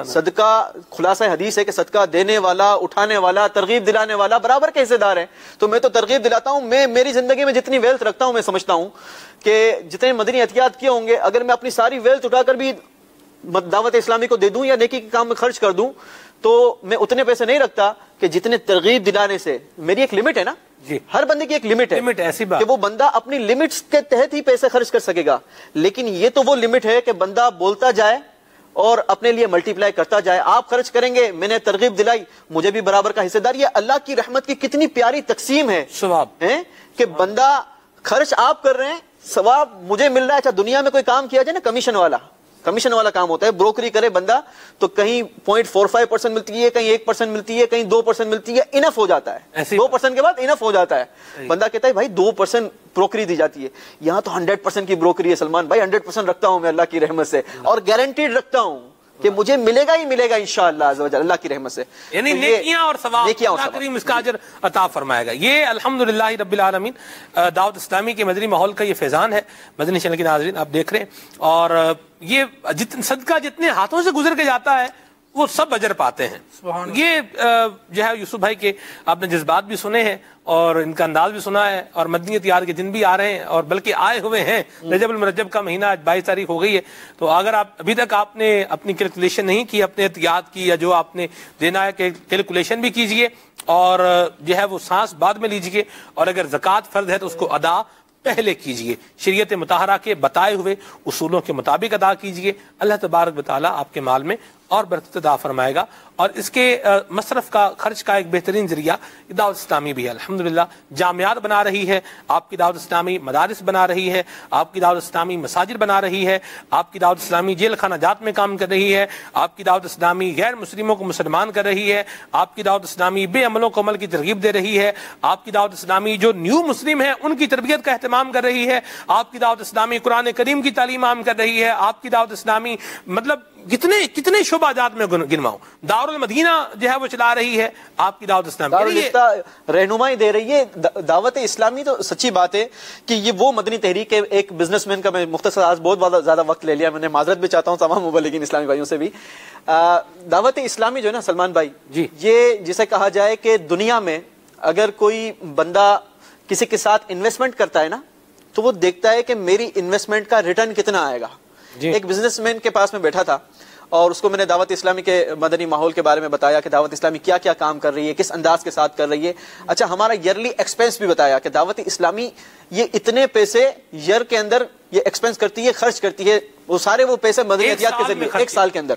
صدقہ خلاصہ حدیث ہے کہ صدقہ دینے والا، اٹھانے والا، ترغیب دلانے والا برابر کے حصے دار ہیں. تو میں تو ترغیب دلاتا ہوں. میں میری زندگی میں جتنی ویلتھ رکھتا ہوں میں سمجھتا ہوں کہ جتنے مدنی عطیات کیے ہوں گے اگر میں اپنی ساری ویلتھ اٹھا کر بھی دعوت اسلامی کو دے دوں یا نیکی کے کام میں خرچ کر دوں تو میں اتنے پیسے نہیں رکھتا کہ جتنے ترغیب دلانے سے. میری ایک لمٹ ہے نا جی، ہر بندے کی ایک لمٹ ہے ایسی بات کہ وہ بندہ اپنی لمٹس کے تحت ہی پیسے خرچ کر سکے گا. لیکن یہ تو وہ لمٹ ہے کہ بندہ بولتا جائے اور اپنے لیے ملٹی پلائی کرتا جائے. آپ خرچ کریں گے، میں نے ترغیب دلائی، مجھے بھی برابر کا حصہ دار. یہ اللہ کی رحمت کی کتنی پیاری تقسیم ہے ثواب کہ بندہ خرچ آپ کر رہے ہیں، ثواب مجھے مل رہا ہے. اچھا دنیا میں کوئی کام کیا جائے نا کمیشن والا کام ہوتا ہے، بروکری کرے بندہ تو کہیں 0.45% ملتی ہے، کہیں 1% ملتی ہے، کہیں 2% ملتی ہے، انف ہو جاتا ہے. 2% کے بعد انف ہو جاتا ہے. بندہ کہتا ہے بھائی 2% بروکری دی جاتی ہے. یہاں تو 100% کی بروکری ہے سلمان بھائی. 100% رکھتا ہوں میں اللہ کی رحمت سے اور گارنٹیڈ رکھتا ہوں کہ مجھے ملے گا ہی ملے گا انشاءاللہ عز و جل اللہ کی رحمت سے. یعنی نیکیاں اور ثواب اللہ کریم اس کا اجر عطا فرمائے گا. یہ الحمدللہ رب العالمین دعوت اسلامی کے مدنی ماحول کا یہ فیضان ہے. مدنی چینل کے ناظرین آپ دیکھ رہے ہیں اور یہ صدقہ جتنے ہاتھوں سے گزر کے جاتا ہے وہ سب اجر پاتے ہیں. یہ جو ہے یوسف بھائی کے آپ نے جذبات بھی سنے ہیں اور ان کا انداز بھی سنا ہے اور مدنی تیار کے دن بھی آ رہے ہیں اور بلکہ آئے ہوئے ہیں. رجب المرجب کا مہینہ آج 22 تاریخ ہو گئی ہے. تو اگر آپ ابھی تک آپ نے اپنی کیلکولیشن نہیں کی اپنے احتیاط کی یا جو آپ نے دینا ہے کہ کیلکولیشن بھی کیجئے اور جو ہے وہ سانس بعد میں لیجئے اور اگر زکوٰۃ فرض ہے تو اس کو ادا پہلے کیجئے. شریعت مطہرہ کے بتائے ہوئے اصولوں کے مطابق ادا کیجئے. اللہ تبارک و تعالیٰ آپ کے مال میں اور برکت عطا فرمائے گا. اور اس کے مصرف کا خرچ کا ایک بہترین ذریعہ دعوت اسلامی بھی ہے. الحمدللہ جامعات بنا رہی ہے آپ کی دعوت اسلامی، مدارس بنا رہی ہے آپ کی دعوت اسلامی، مساجد بنا رہی ہے آپ کی دعوت اسلامی، جیل خانہ جات میں کام کر رہی ہے آپ کی دعوت اسلامی، غیر مسلموں کو مسلمان کر رہی ہے آپ کی دعوت اسلامی، بے عملوں کو عمل کی ترغیب دے رہی ہے آپ کی دعوت اسلامی، جو نیو مسلم ہیں ان کی تربیت کا اہتمام کر رہی ہے آپ کی دعوت اسلامی، قرآن کریم کی تعلیم عام کر رہی ہے آپ کی دعوت اسلامی. مطلب کتنے شعبہ جات میں گنواؤں. دارالمدینہ جو ہے وہ چلا رہی ہے آپ کی دعوت اسلامی، رہنمائی دے رہی ہے. دعوت اسلامی تو سچی بات ہے کہ یہ وہ مدنی تحریک ہے. ایک بزنس مین کا میں مختصر آج بہت زیادہ وقت لے لیا، میں نے معذرت بھی چاہتا ہوں تمام مبلغین اسلامی بھائیوں سے بھی. دعوت اسلامی جو ہے نا سلمان بھائی جی، یہ جسے کہا جائے کہ دنیا میں اگر کوئی بندہ کسی کے ساتھ انویسٹمنٹ کرتا ہے نا تو وہ دیکھتا ہے کہ میری انویسٹمنٹ کا ریٹرن کتنا آئے گا. ایک بزنس مین کے پاس میں بیٹھا تھا اور اس کو میں نے دعوت اسلامی کے مدنی ماحول کے بارے میں بتایا کہ دعوت اسلامی کیا کیا کام کر رہی ہے، کس انداز کے ساتھ کر رہی ہے. اچھا ہمارا ایئرلی ایکسپینس بھی بتایا کہ دعوت اسلامی یہ اتنے پیسے ایئر کے اندر یہ ایکسپینس کرتی ہے، خرچ کرتی ہے. وہ سارے وہ پیسے مدنی عطیات کے ذریعے ایک سال کے اندر.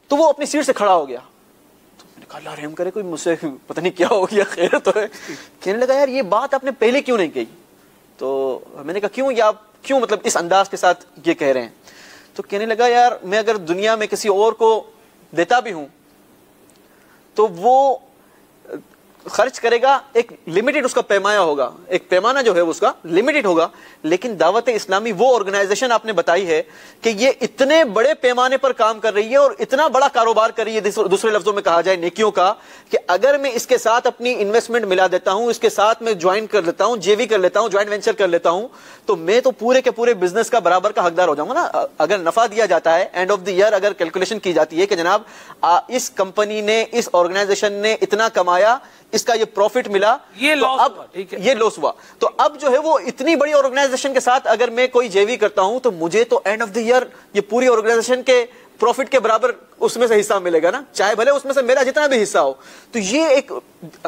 تو وہ اپنی سیٹ سے کھڑا ہو گیا. تو میں نے کہا اللہ رحم کرے، کوئی مجھ سے پتہ نہیں کیا ہو گیا، خیر تو ہے. کہنے لگا یار یہ بات آپ نے پہلے کیوں نہیں کہی؟ تو میں نے کہا کیوں، یا کیوں مطلب اس انداز کے ساتھ یہ کہہ رہے ہیں؟ تو کہنے لگا یار میں اگر دنیا میں کسی اور کو دیتا بھی ہوں تو وہ خرچ کرے گا، ایک لمیٹڈ اس کا پیمانہ ہوگا، ایک پیمانہ جو ہے اس کا لمیٹڈ ہوگا. لیکن دعوت اسلامی وہ آرگنائزیشن آپ نے بتائی ہے کہ یہ اتنے بڑے پیمانے پر کام کر رہی ہے اور اتنا بڑا کاروبار کر رہی ہے، دوسرے لفظوں میں کہا جائے نیکیوں کا، کہ اگر میں اس کے ساتھ اپنی انویسٹمنٹ ملا دیتا ہوں، اس کے ساتھ میں جوائن کر لیتا ہوں، جے وی کر لیتا ہوں، جوائنٹ وینچر کر لیتا ہوں، تو میں تو پورے کے پورے بزنس کا برابر کا حقدار ہو جاؤں گا نا. اگر نفع دیا جاتا ہے اینڈ آف دی ایئر، اگر کیلکولیشن کی جاتی ہے کہ جناب اس کمپنی نے، اس آرگنائزیشن نے اتنا کمایا، اس کا یہ پروفٹ ملا، یہ لاس ہوا، تو اب جو ہے وہ اتنی بڑی آرگنائزیشن کے ساتھ اگر میں کوئی جے وی کرتا ہوں تو مجھے تو اینڈ آف دی ایئر یہ پوری آرگنائزیشن کے پروفٹ کے برابر اس میں سے حصہ ملے گا نا، چاہے بھلے اس میں سے میرا جتنا بھی حصہ ہو. تو یہ ایک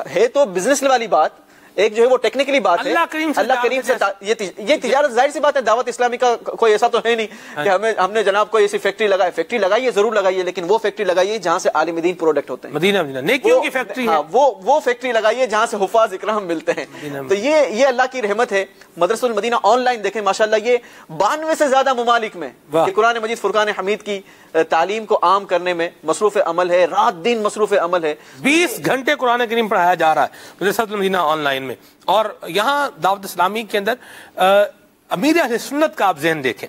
ہے تو بزنس والی بات، ایک جو ہے وہ ٹیکنیکلی بات ہے. اللہ کریم سے یہ تجارت ظاہر سی بات ہے. دعوت اسلامی کا کوئی ایسا تو ہے نہیں کہ ہم نے جناب کوئی ایسی فیکٹری لگائی. فیکٹری لگائیے، ضرور لگائیے، لیکن وہ فیکٹری لگائیے جہاں سے عالم دین پروڈکٹ ہوتے ہیں. مدینہ نیکیوں کی فیکٹری ہے. وہ فیکٹری لگائیے جہاں سے حفاظ اکرام ملتے ہیں. تو یہ اللہ کی رحمت ہے. مدرسۃ المدینہ آن لائن دیکھیں ماشاءاللہ، یہ 92 سے زیادہ ممالک میں قرآن مجید فرقان حمید کی تعلیم کو عام کرنے میں مصروف عمل ہے، رات دن مصروف عمل ہے. 20 گھنٹے قرآن کریم پڑھایا جا رہا ہے مدرسۃ المدینہ آن لائن میں. اور یہاں دعوت اسلامی کے اندر امیر اہل سنت کا آپ ذہن دیکھیں.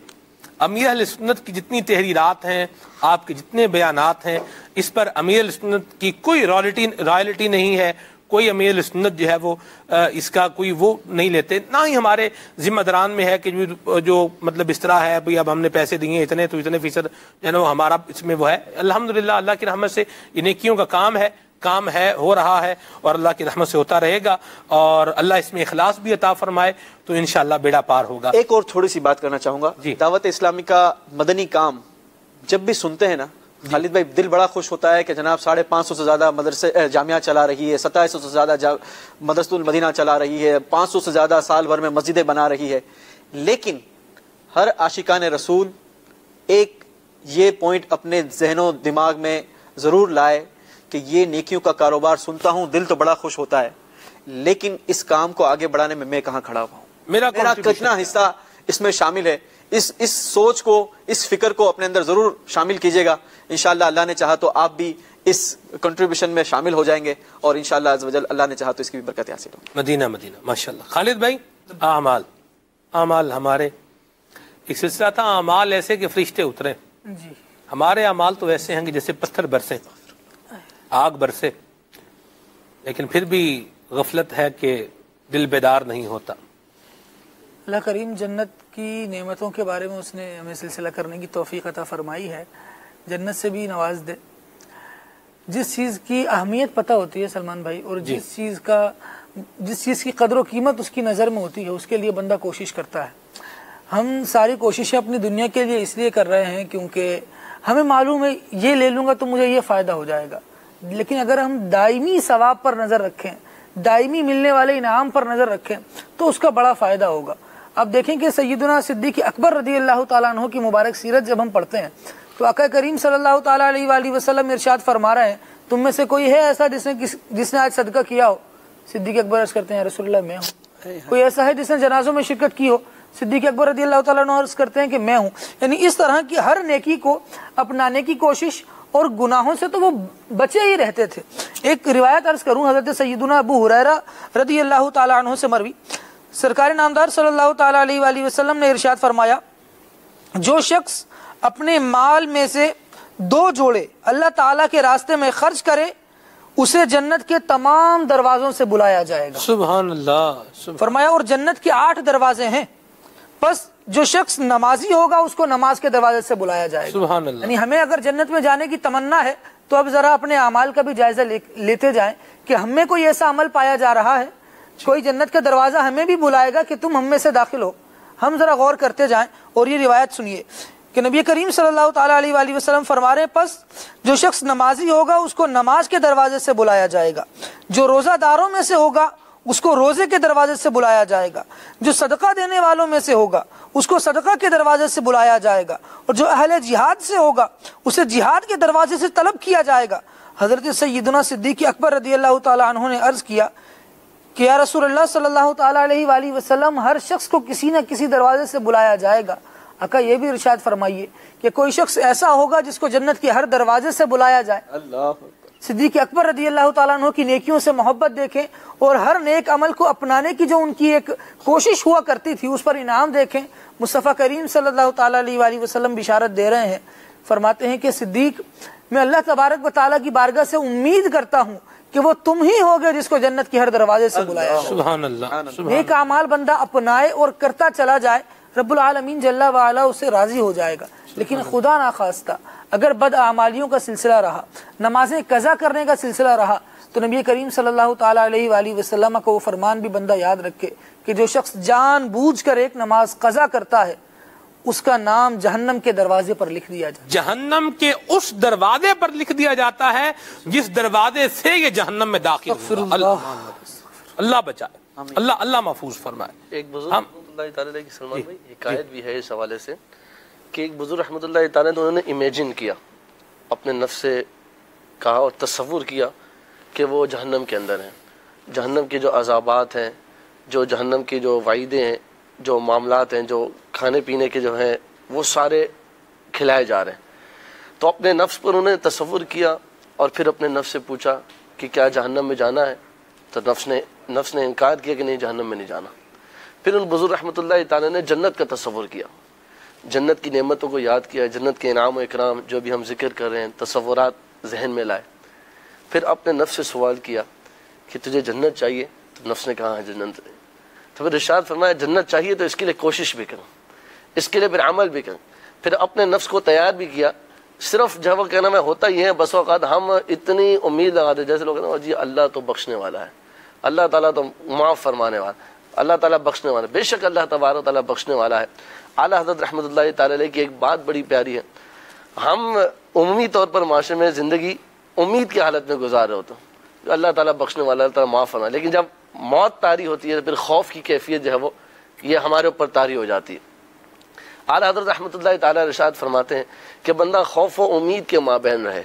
امیر اہل سنت کی جتنی تحریرات ہیں، آپ کے جتنے بیانات ہیں، اس پر امیر اہل سنت کی کوئی رائلٹی نہیں ہے، کوئی امیر سنت جو ہے وہ اس کا کوئی وہ نہیں لیتے، نہ ہی ہمارے ذمہ داران میں ہے کہ جو مطلب اس طرح ہے بھئی اب ہم نے پیسے دیے اتنے تو اتنے فیصد جو ہے نا ہمارا اس میں وہ ہے۔ الحمدللہ اللہ کی رحمت سے یہ نیکیوں کا کام ہے، ہو رہا ہے، اور اللہ کی رحمت سے ہوتا رہے گا، اور اللہ اس میں اخلاص بھی عطا فرمائے تو انشاءاللہ بیڑا پار ہوگا۔ ایک اور تھوڑی سی بات کرنا چاہوں گا، دعوت اسلامی کا مدنی کام جب بھی سنتے ہیں نا خالد بھائی، دل بڑا خوش ہوتا ہے کہ جناب 550 سے زیادہ مدرسے جامعہ چلا رہی ہے، 2700 سے زیادہ مدرسۃ المدینہ چلا رہی ہے، 500 سے زیادہ سال بھر میں مسجدیں بنا رہی ہے، لیکن ہر عاشقان رسول ایک یہ پوائنٹ اپنے ذہن و دماغ میں ضرور لائے کہ یہ نیکیوں کا کاروبار سنتا ہوں، دل تو بڑا خوش ہوتا ہے، لیکن اس کام کو آگے بڑھانے میں کہاں کھڑا ہوا ہوں، میرا کتنا حصہ اس میں شامل ہے۔ اس سوچ کو، اس فکر کو اپنے اندر ضرور شامل کیجئے گا، انشاءاللہ اللہ نے چاہا تو آپ بھی اس کنٹریبیوشن میں شامل ہو جائیں گے، اور انشاءاللہ عز و جل اللہ نے چاہا تو اس کی بھی برکت حاصل ہو۔ مدینہ ماشاءاللہ۔ خالد بھائی، اعمال ہمارے ایک سلسلہ تھا، اعمال ایسے کہ فرشتے اترے، ہمارے اعمال تو ایسے ہیں کہ جیسے پتھر برسے، آگ برسے، لیکن پھر بھی غفلت ہے کہ دل بیدار نہیں ہوتا۔ اللہ کریم جنت کی نعمتوں کے بارے میں اس نے ہمیں سلسلہ کرنے کی توفیق عطا فرمائی ہے، جنت سے بھی نواز دے۔ جس چیز کی اہمیت پتہ ہوتی ہے سلمان بھائی، اور جس چیز کی قدر و قیمت اس کی نظر میں ہوتی ہے، اس کے لیے بندہ کوشش کرتا ہے۔ ہم ساری کوششیں اپنی دنیا کے لیے اس لیے کر رہے ہیں کیونکہ ہمیں معلوم ہے یہ لے لوں گا تو مجھے یہ فائدہ ہو جائے گا، لیکن اگر ہم دائمی ثواب پر نظر رکھیں، دائمی ملنے والے انعام پر نظر رکھیں تو اس کا بڑا فائدہ ہوگا۔ اب دیکھیں کہ سیدنا صدیق اکبر رضی اللہ تعالیٰ عنہ کی مبارک سیرت جب ہم پڑھتے ہیں تو آقا کریم صلی اللہ تعالیٰ علیہ وآلہ وسلم ارشاد فرما رہے ہیں، تم میں سے کوئی ہے ایسا جس نے آج صدقہ کیا ہو؟ صدیق اکبر عرض کرتے ہیں رسول اللہ میں ہوں۔ کوئی ایسا ہے جس نے جنازوں میں شرکت کی ہو؟ صدیق اکبر رضی اللہ تعالیٰ عنہ عرض کرتے ہیں کہ میں ہوں۔ یعنی اس طرح کی ہر نیکی کو اپنانے کی کوشش، اور گناہوں سے تو وہ بچے ہی رہتے تھے۔ ایک روایت عرض کروں، حضرت سیدنا ابو ہریرہ رضی اللہ تعالیٰ عنہ سے مروی، سرکار نامدار صلی اللہ تعالیٰ علیہ وآلہ وسلم نے ارشاد فرمایا، جو شخص اپنے مال میں سے 2 جوڑے اللہ تعالیٰ کے راستے میں خرچ کرے اسے جنت کے تمام دروازوں سے بلایا جائے گا۔ سبحان اللہ۔ فرمایا اور جنت کے 8 دروازے ہیں، بس جو شخص نمازی ہوگا اس کو نماز کے دروازے سے بلایا جائے گا۔ سبحان اللہ۔ یعنی ہمیں اگر جنت میں جانے کی تمنا ہے تو اب ذرا اپنے اعمال کا بھی جائزہ لیتے جائیں کہ ہم میں کوئی ایسا عمل پایا جا رہا ہے، کوئی جنت کا دروازہ ہمیں بھی بلائے گا کہ تم ہم میں سے داخل ہو۔ ہم ذرا غور کرتے جائیں اور یہ روایت سنیے کہ نبی کریم صلی اللہ تعالیٰ علیہ وآلہ وسلم فرما رہے، پس جو شخص نمازی ہوگا اس کو نماز کے دروازے سے بلایا جائے گا، جو روزہ داروں میں سے ہوگا اس کو روزے کے دروازے سے بلایا جائے گا، جو صدقہ دینے والوں میں سے ہوگا اس کو صدقہ کے دروازے سے بلایا جائے گا، اور جو اہل جہاد سے ہوگا اسے جہاد کے دروازے سے طلب کیا جائے گا۔ حضرت سیدنا صدیق اکبر رضی اللہ تعالیٰ عنہ نے عرض کیا کہ یا رسول اللہ صلی اللہ تعالیٰ علیہ وآلہ وسلم، ہر شخص کو کسی نہ کسی دروازے سے بلایا جائے گا۔ آقا یہ بھی ارشاد فرمائیے کہ کوئی شخص ایسا ہوگا جس کو جنت کے ہر دروازے سے بلایا جائے۔ اللہ صدیق اکبر رضی اللہ تعالیٰ عنہ کی نیکیوں سے محبت دیکھیں اور ہر نیک عمل کو اپنانے کی جو ان کی ایک کوشش ہوا کرتی تھی اس پر انعام دیکھیں۔ مصطفیٰ کریم صلی اللہ تعالیٰ علیہ وآلہ وسلم بشارت دے رہے ہیں، فرماتے ہیں کہ صدیق، میں اللہ تبارک و تعالیٰ کی بارگاہ سے امید کرتا ہوں کہ وہ تم ہی ہوگے جس کو جنت کے ہر دروازے سے بلایا جائے۔ سبحان اللہ۔ نیک اعمال بندہ اپنائے اور کرتا چلا جائے، رب العالمین جل وعلا اسے راضی ہو جائے گا۔ لیکن خدا ناخواستہ اگر بد اعمالیوں کا سلسلہ رہا، نمازیں قضا کرنے کا سلسلہ رہا، تو نبی کریم صلی اللہ تعالیٰ علیہ وآلہ وسلم کا وہ فرمان بھی بندہ یاد رکھے کہ جو شخص جان بوجھ کر ایک نماز قضا کرتا ہے اس کا نام جہنم کے دروازے پر لکھ دیا جاتا ہے۔ جہنم کے اس دروازے پر لکھ دیا جاتا ہے جس دروازے سے یہ جہنم میں داخل ہوا۔ اللہ بچائے، اللہ محفوظ فرمائے۔ ایک بزرگ رحمۃ اللہ تعالیٰ کی سلمان بھائی حکایت بھی ہے اس حوالے سے کہ ایک بزرگ رحمۃ اللہ تعالیٰ انہوں نے امیجن کیا، اپنے نفس سے کہا اور تصور کیا کہ وہ جہنم کے اندر ہیں، جہنم کے جو عذابات ہیں، جو جہنم کی جو وعیدیں ہیں، جو معاملات ہیں، جو کھانے پینے کے جو ہیں وہ سارے کھلائے جا رہے ہیں۔ تو اپنے نفس پر انہوں نے تصور کیا اور پھر اپنے نفس سے پوچھا کہ کیا جہنم میں جانا ہے؟ تو نفس نے انکار کیا کہ نہیں، جہنم میں نہیں جانا۔ پھر ان بزرگ رحمۃ اللہ تعالیٰ نے جنت کا تصور کیا، جنت کی نعمتوں کو یاد کیا، جنت کے انعام و اکرام جو بھی ہم ذکر کر رہے ہیں، تصورات ذہن میں لائے۔ پھر اپنے نفس سے سوال کیا کہ تجھے جنت چاہیے؟ تو نفس نے کہا ہے جنت ہے۔ تو پھر ارشاد فرمایا جنت چاہیے تو اس کے لیے کوشش بھی کروں، اس کے لیے پھر عمل بھی کروں۔ پھر اپنے نفس کو تیار بھی کیا۔ صرف جب وہ کہنا میں ہوتا یہ ہے، بس اوقات ہم اتنی امید لگاتے جیسے لوگ کہتے ہیں جی اللہ تو بخشنے والا ہے، اللہ تعالیٰ تو معاف فرمانے والا، اللہ تعالیٰ بخشنے والا۔ بے شک اللہ تبارک تعالیٰ بخشنے والا ہے۔ اعلیٰ حضرت رحمۃ اللہ تعالیٰ علیہ کی ایک بات بڑی پیاری ہے، ہم عمومی طور پر معاشرے میں زندگی امید کی حالت میں گزار رہے ہوتے ہیں، اللہ تعالیٰ بخشنے والا، اللہ تعالیٰ معاف فرمانا، لیکن جب موت طاری ہوتی ہے تو پھر خوف کی کیفیت جو ہے وہ یہ ہمارے اوپر طاری ہو جاتی ہے۔ اعلیٰ حضرت رحمۃ اللہ تعالیٰ ارشاد فرماتے ہیں کہ بندہ خوف و امید کے مابین رہے،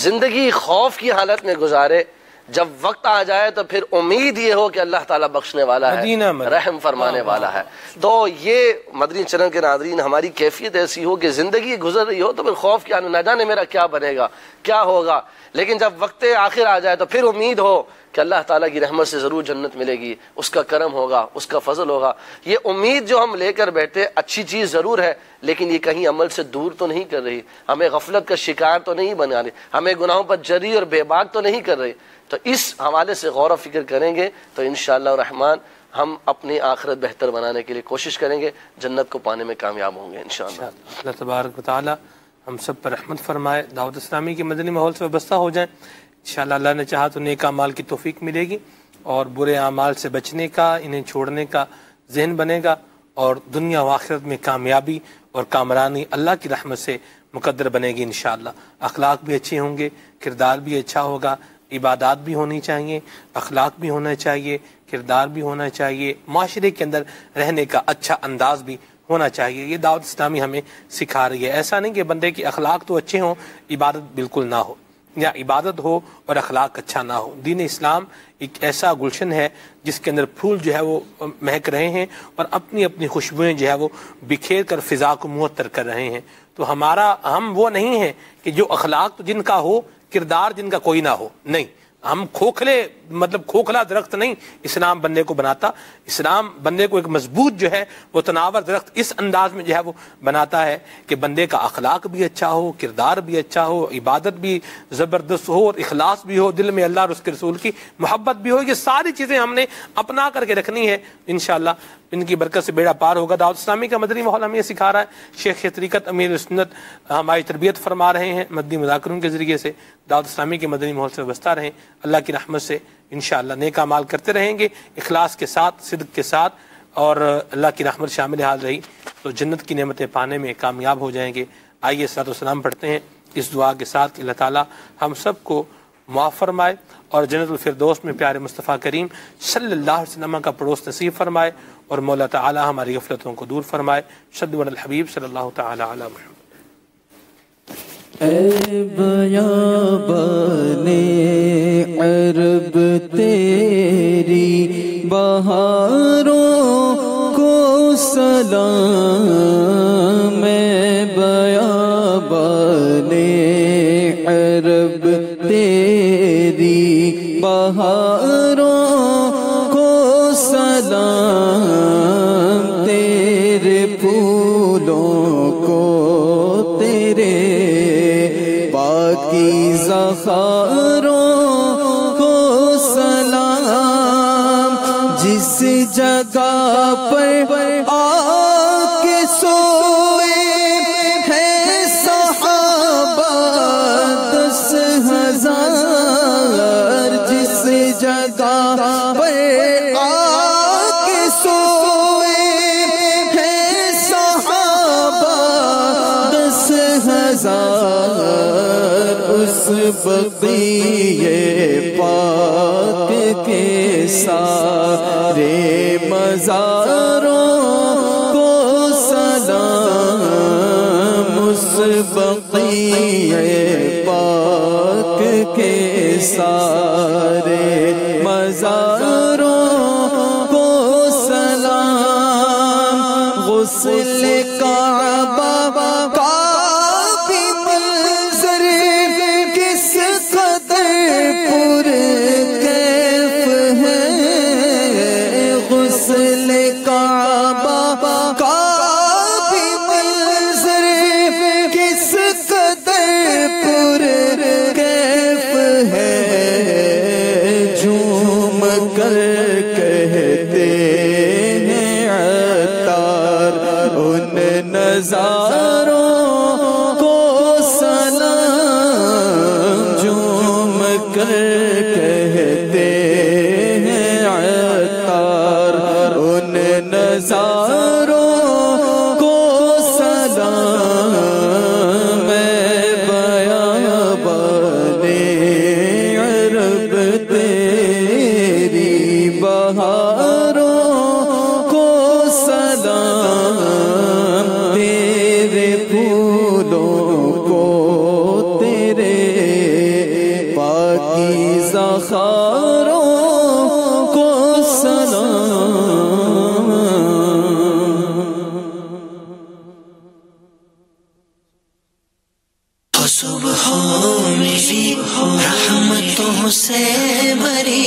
زندگی خوف کی حالت میں گزارے، جب وقت آ جائے تو پھر امید یہ ہو کہ اللہ تعالیٰ بخشنے والا ہے، رحم فرمانے والا ہے۔ تو یہ مدنی چینل کے ناظرین ہماری کیفیت ایسی ہو کہ زندگی گزر رہی ہو تو پھر خوف کیا، نہ جانے میرا کیا بنے گا، کیا ہوگا، لیکن جب وقت آخر آ جائے تو پھر امید ہو کہ اللہ تعالیٰ کی رحمت سے ضرور جنت ملے گی، اس کا کرم ہوگا، اس کا فضل ہوگا۔ یہ امید جو ہم لے کر بیٹھے اچھی چیز ضرور ہے، لیکن یہ کہیں عمل سے دور تو نہیں کر رہی، ہمیں غفلت کا شکار تو نہیں بنا رہی، ہمیں گناہوں پر جری اور بے باک تو نہیں کر رہی۔ تو اس حوالے سے غور و فکر کریں گے تو انشاءاللہ الرحمن ہم اپنی آخرت بہتر بنانے کے لیے کوشش کریں گے، جنت کو پانے میں کامیاب ہوں گے انشاءاللہ۔ اللہ تبارک و تعالی ہم سب پر رحمت فرمائے، دعوت اسلامی کے مدنی ماحول سے وابستہ ہو جائیں، انشاءاللہ اللہ نے چاہا تو نیک اعمال کی توفیق ملے گی اور برے اعمال سے بچنے کا، انہیں چھوڑنے کا ذہن بنے گا، اور دنیا و آخرت میں کامیابی اور کامرانی اللہ کی رحمت سے مقدر بنے گی انشاءاللہ۔ اخلاق بھی اچھے ہوں گے، کردار بھی اچھا ہوگا، عبادات بھی ہونی چاہیے، اخلاق بھی ہونا چاہیے، کردار بھی ہونا چاہیے، معاشرے کے اندر رہنے کا اچھا انداز بھی ہونا چاہیے۔ یہ دعوت اسلامی ہمیں سکھا رہی ہے۔ ایسا نہیں کہ بندے کی اخلاق تو اچھے ہوں، عبادت بالکل نہ ہو، یا عبادت ہو اور اخلاق اچھا نہ ہو۔ دین اسلام ایک ایسا گلشن ہے جس کے اندر پھول جو ہے وہ مہک رہے ہیں اور اپنی اپنی خوشبوئیں جو ہے وہ بکھیر کر فضا کو معطر کر رہے ہیں۔ تو ہم وہ نہیں ہیں کہ جو اخلاق جن کا ہو، کردار جن کا کوئی نہ ہو، نہیں، ہم کھوکھلا درخت نہیں اسلام بندے کو بناتا۔ اسلام بندے کو ایک مضبوط جو ہے وہ تناور درخت اس انداز میں جو ہے وہ بناتا ہے کہ بندے کا اخلاق بھی اچھا ہو، کردار بھی اچھا ہو، عبادت بھی زبردست ہو، اور اخلاص بھی ہو، دل میں اللہ اور اس کے رسول کی محبت بھی ہو۔ یہ ساری چیزیں ہم نے اپنا کر کے رکھنی ہے، انشاءاللہ ان کی برکت سے بیڑا پار ہوگا۔ دعوت اسلامی کا مدنی ماحول ہمیں یہ سکھا رہا ہے، شیخ طریقت امیر سنت ہماری تربیت فرما رہے ہیں مدنی مذاکروں کے ذریعے سے۔ دعوت اسلامی کے مدنی ماحول سے وابستہ رہیں، اللہ کی رحمت سے انشاءاللہ نیک اعمال کرتے رہیں گے، اخلاص کے ساتھ، صدق کے ساتھ، اور اللہ کی رحمت شامل حال رہی تو جنت کی نعمتیں پانے میں کامیاب ہو جائیں گے۔ آئیے صلاۃ و سلام پڑھتے ہیں اس دعا کے ساتھ کہ اللہ تعالیٰ ہم سب کو معاف فرمائے اور جنت الفردوس میں پیارے مصطفیٰ کریم صلی اللہ علیہ وسلم کا پڑوس نصیب فرمائے، اور مولا تعالیٰ ہماری غفلتوں کو دور فرمائے۔ صلوا علی الحبیب صلی اللہ تعالی علی محمد۔ اے بیابانے عرب تیری بہاروں کو سلام، اے بیابانے عرب تیری بہاروں کو سلام، تیرے پھولوں کو تیرے پاکیزہ خاروں کو سلام، جس جگہ پر آ کے سوئے ہیں صحابہ 10,000، جس جگہ پر آ کے سوئے ہیں صحابہ 10,000، اس بقیہ پاک کے سارے مزاروں کو سلام، اس بقیہ پاک کے سارے مزاروں کو سلام، غسل کعبہ کا جو صبح میری رحمتوں سے بری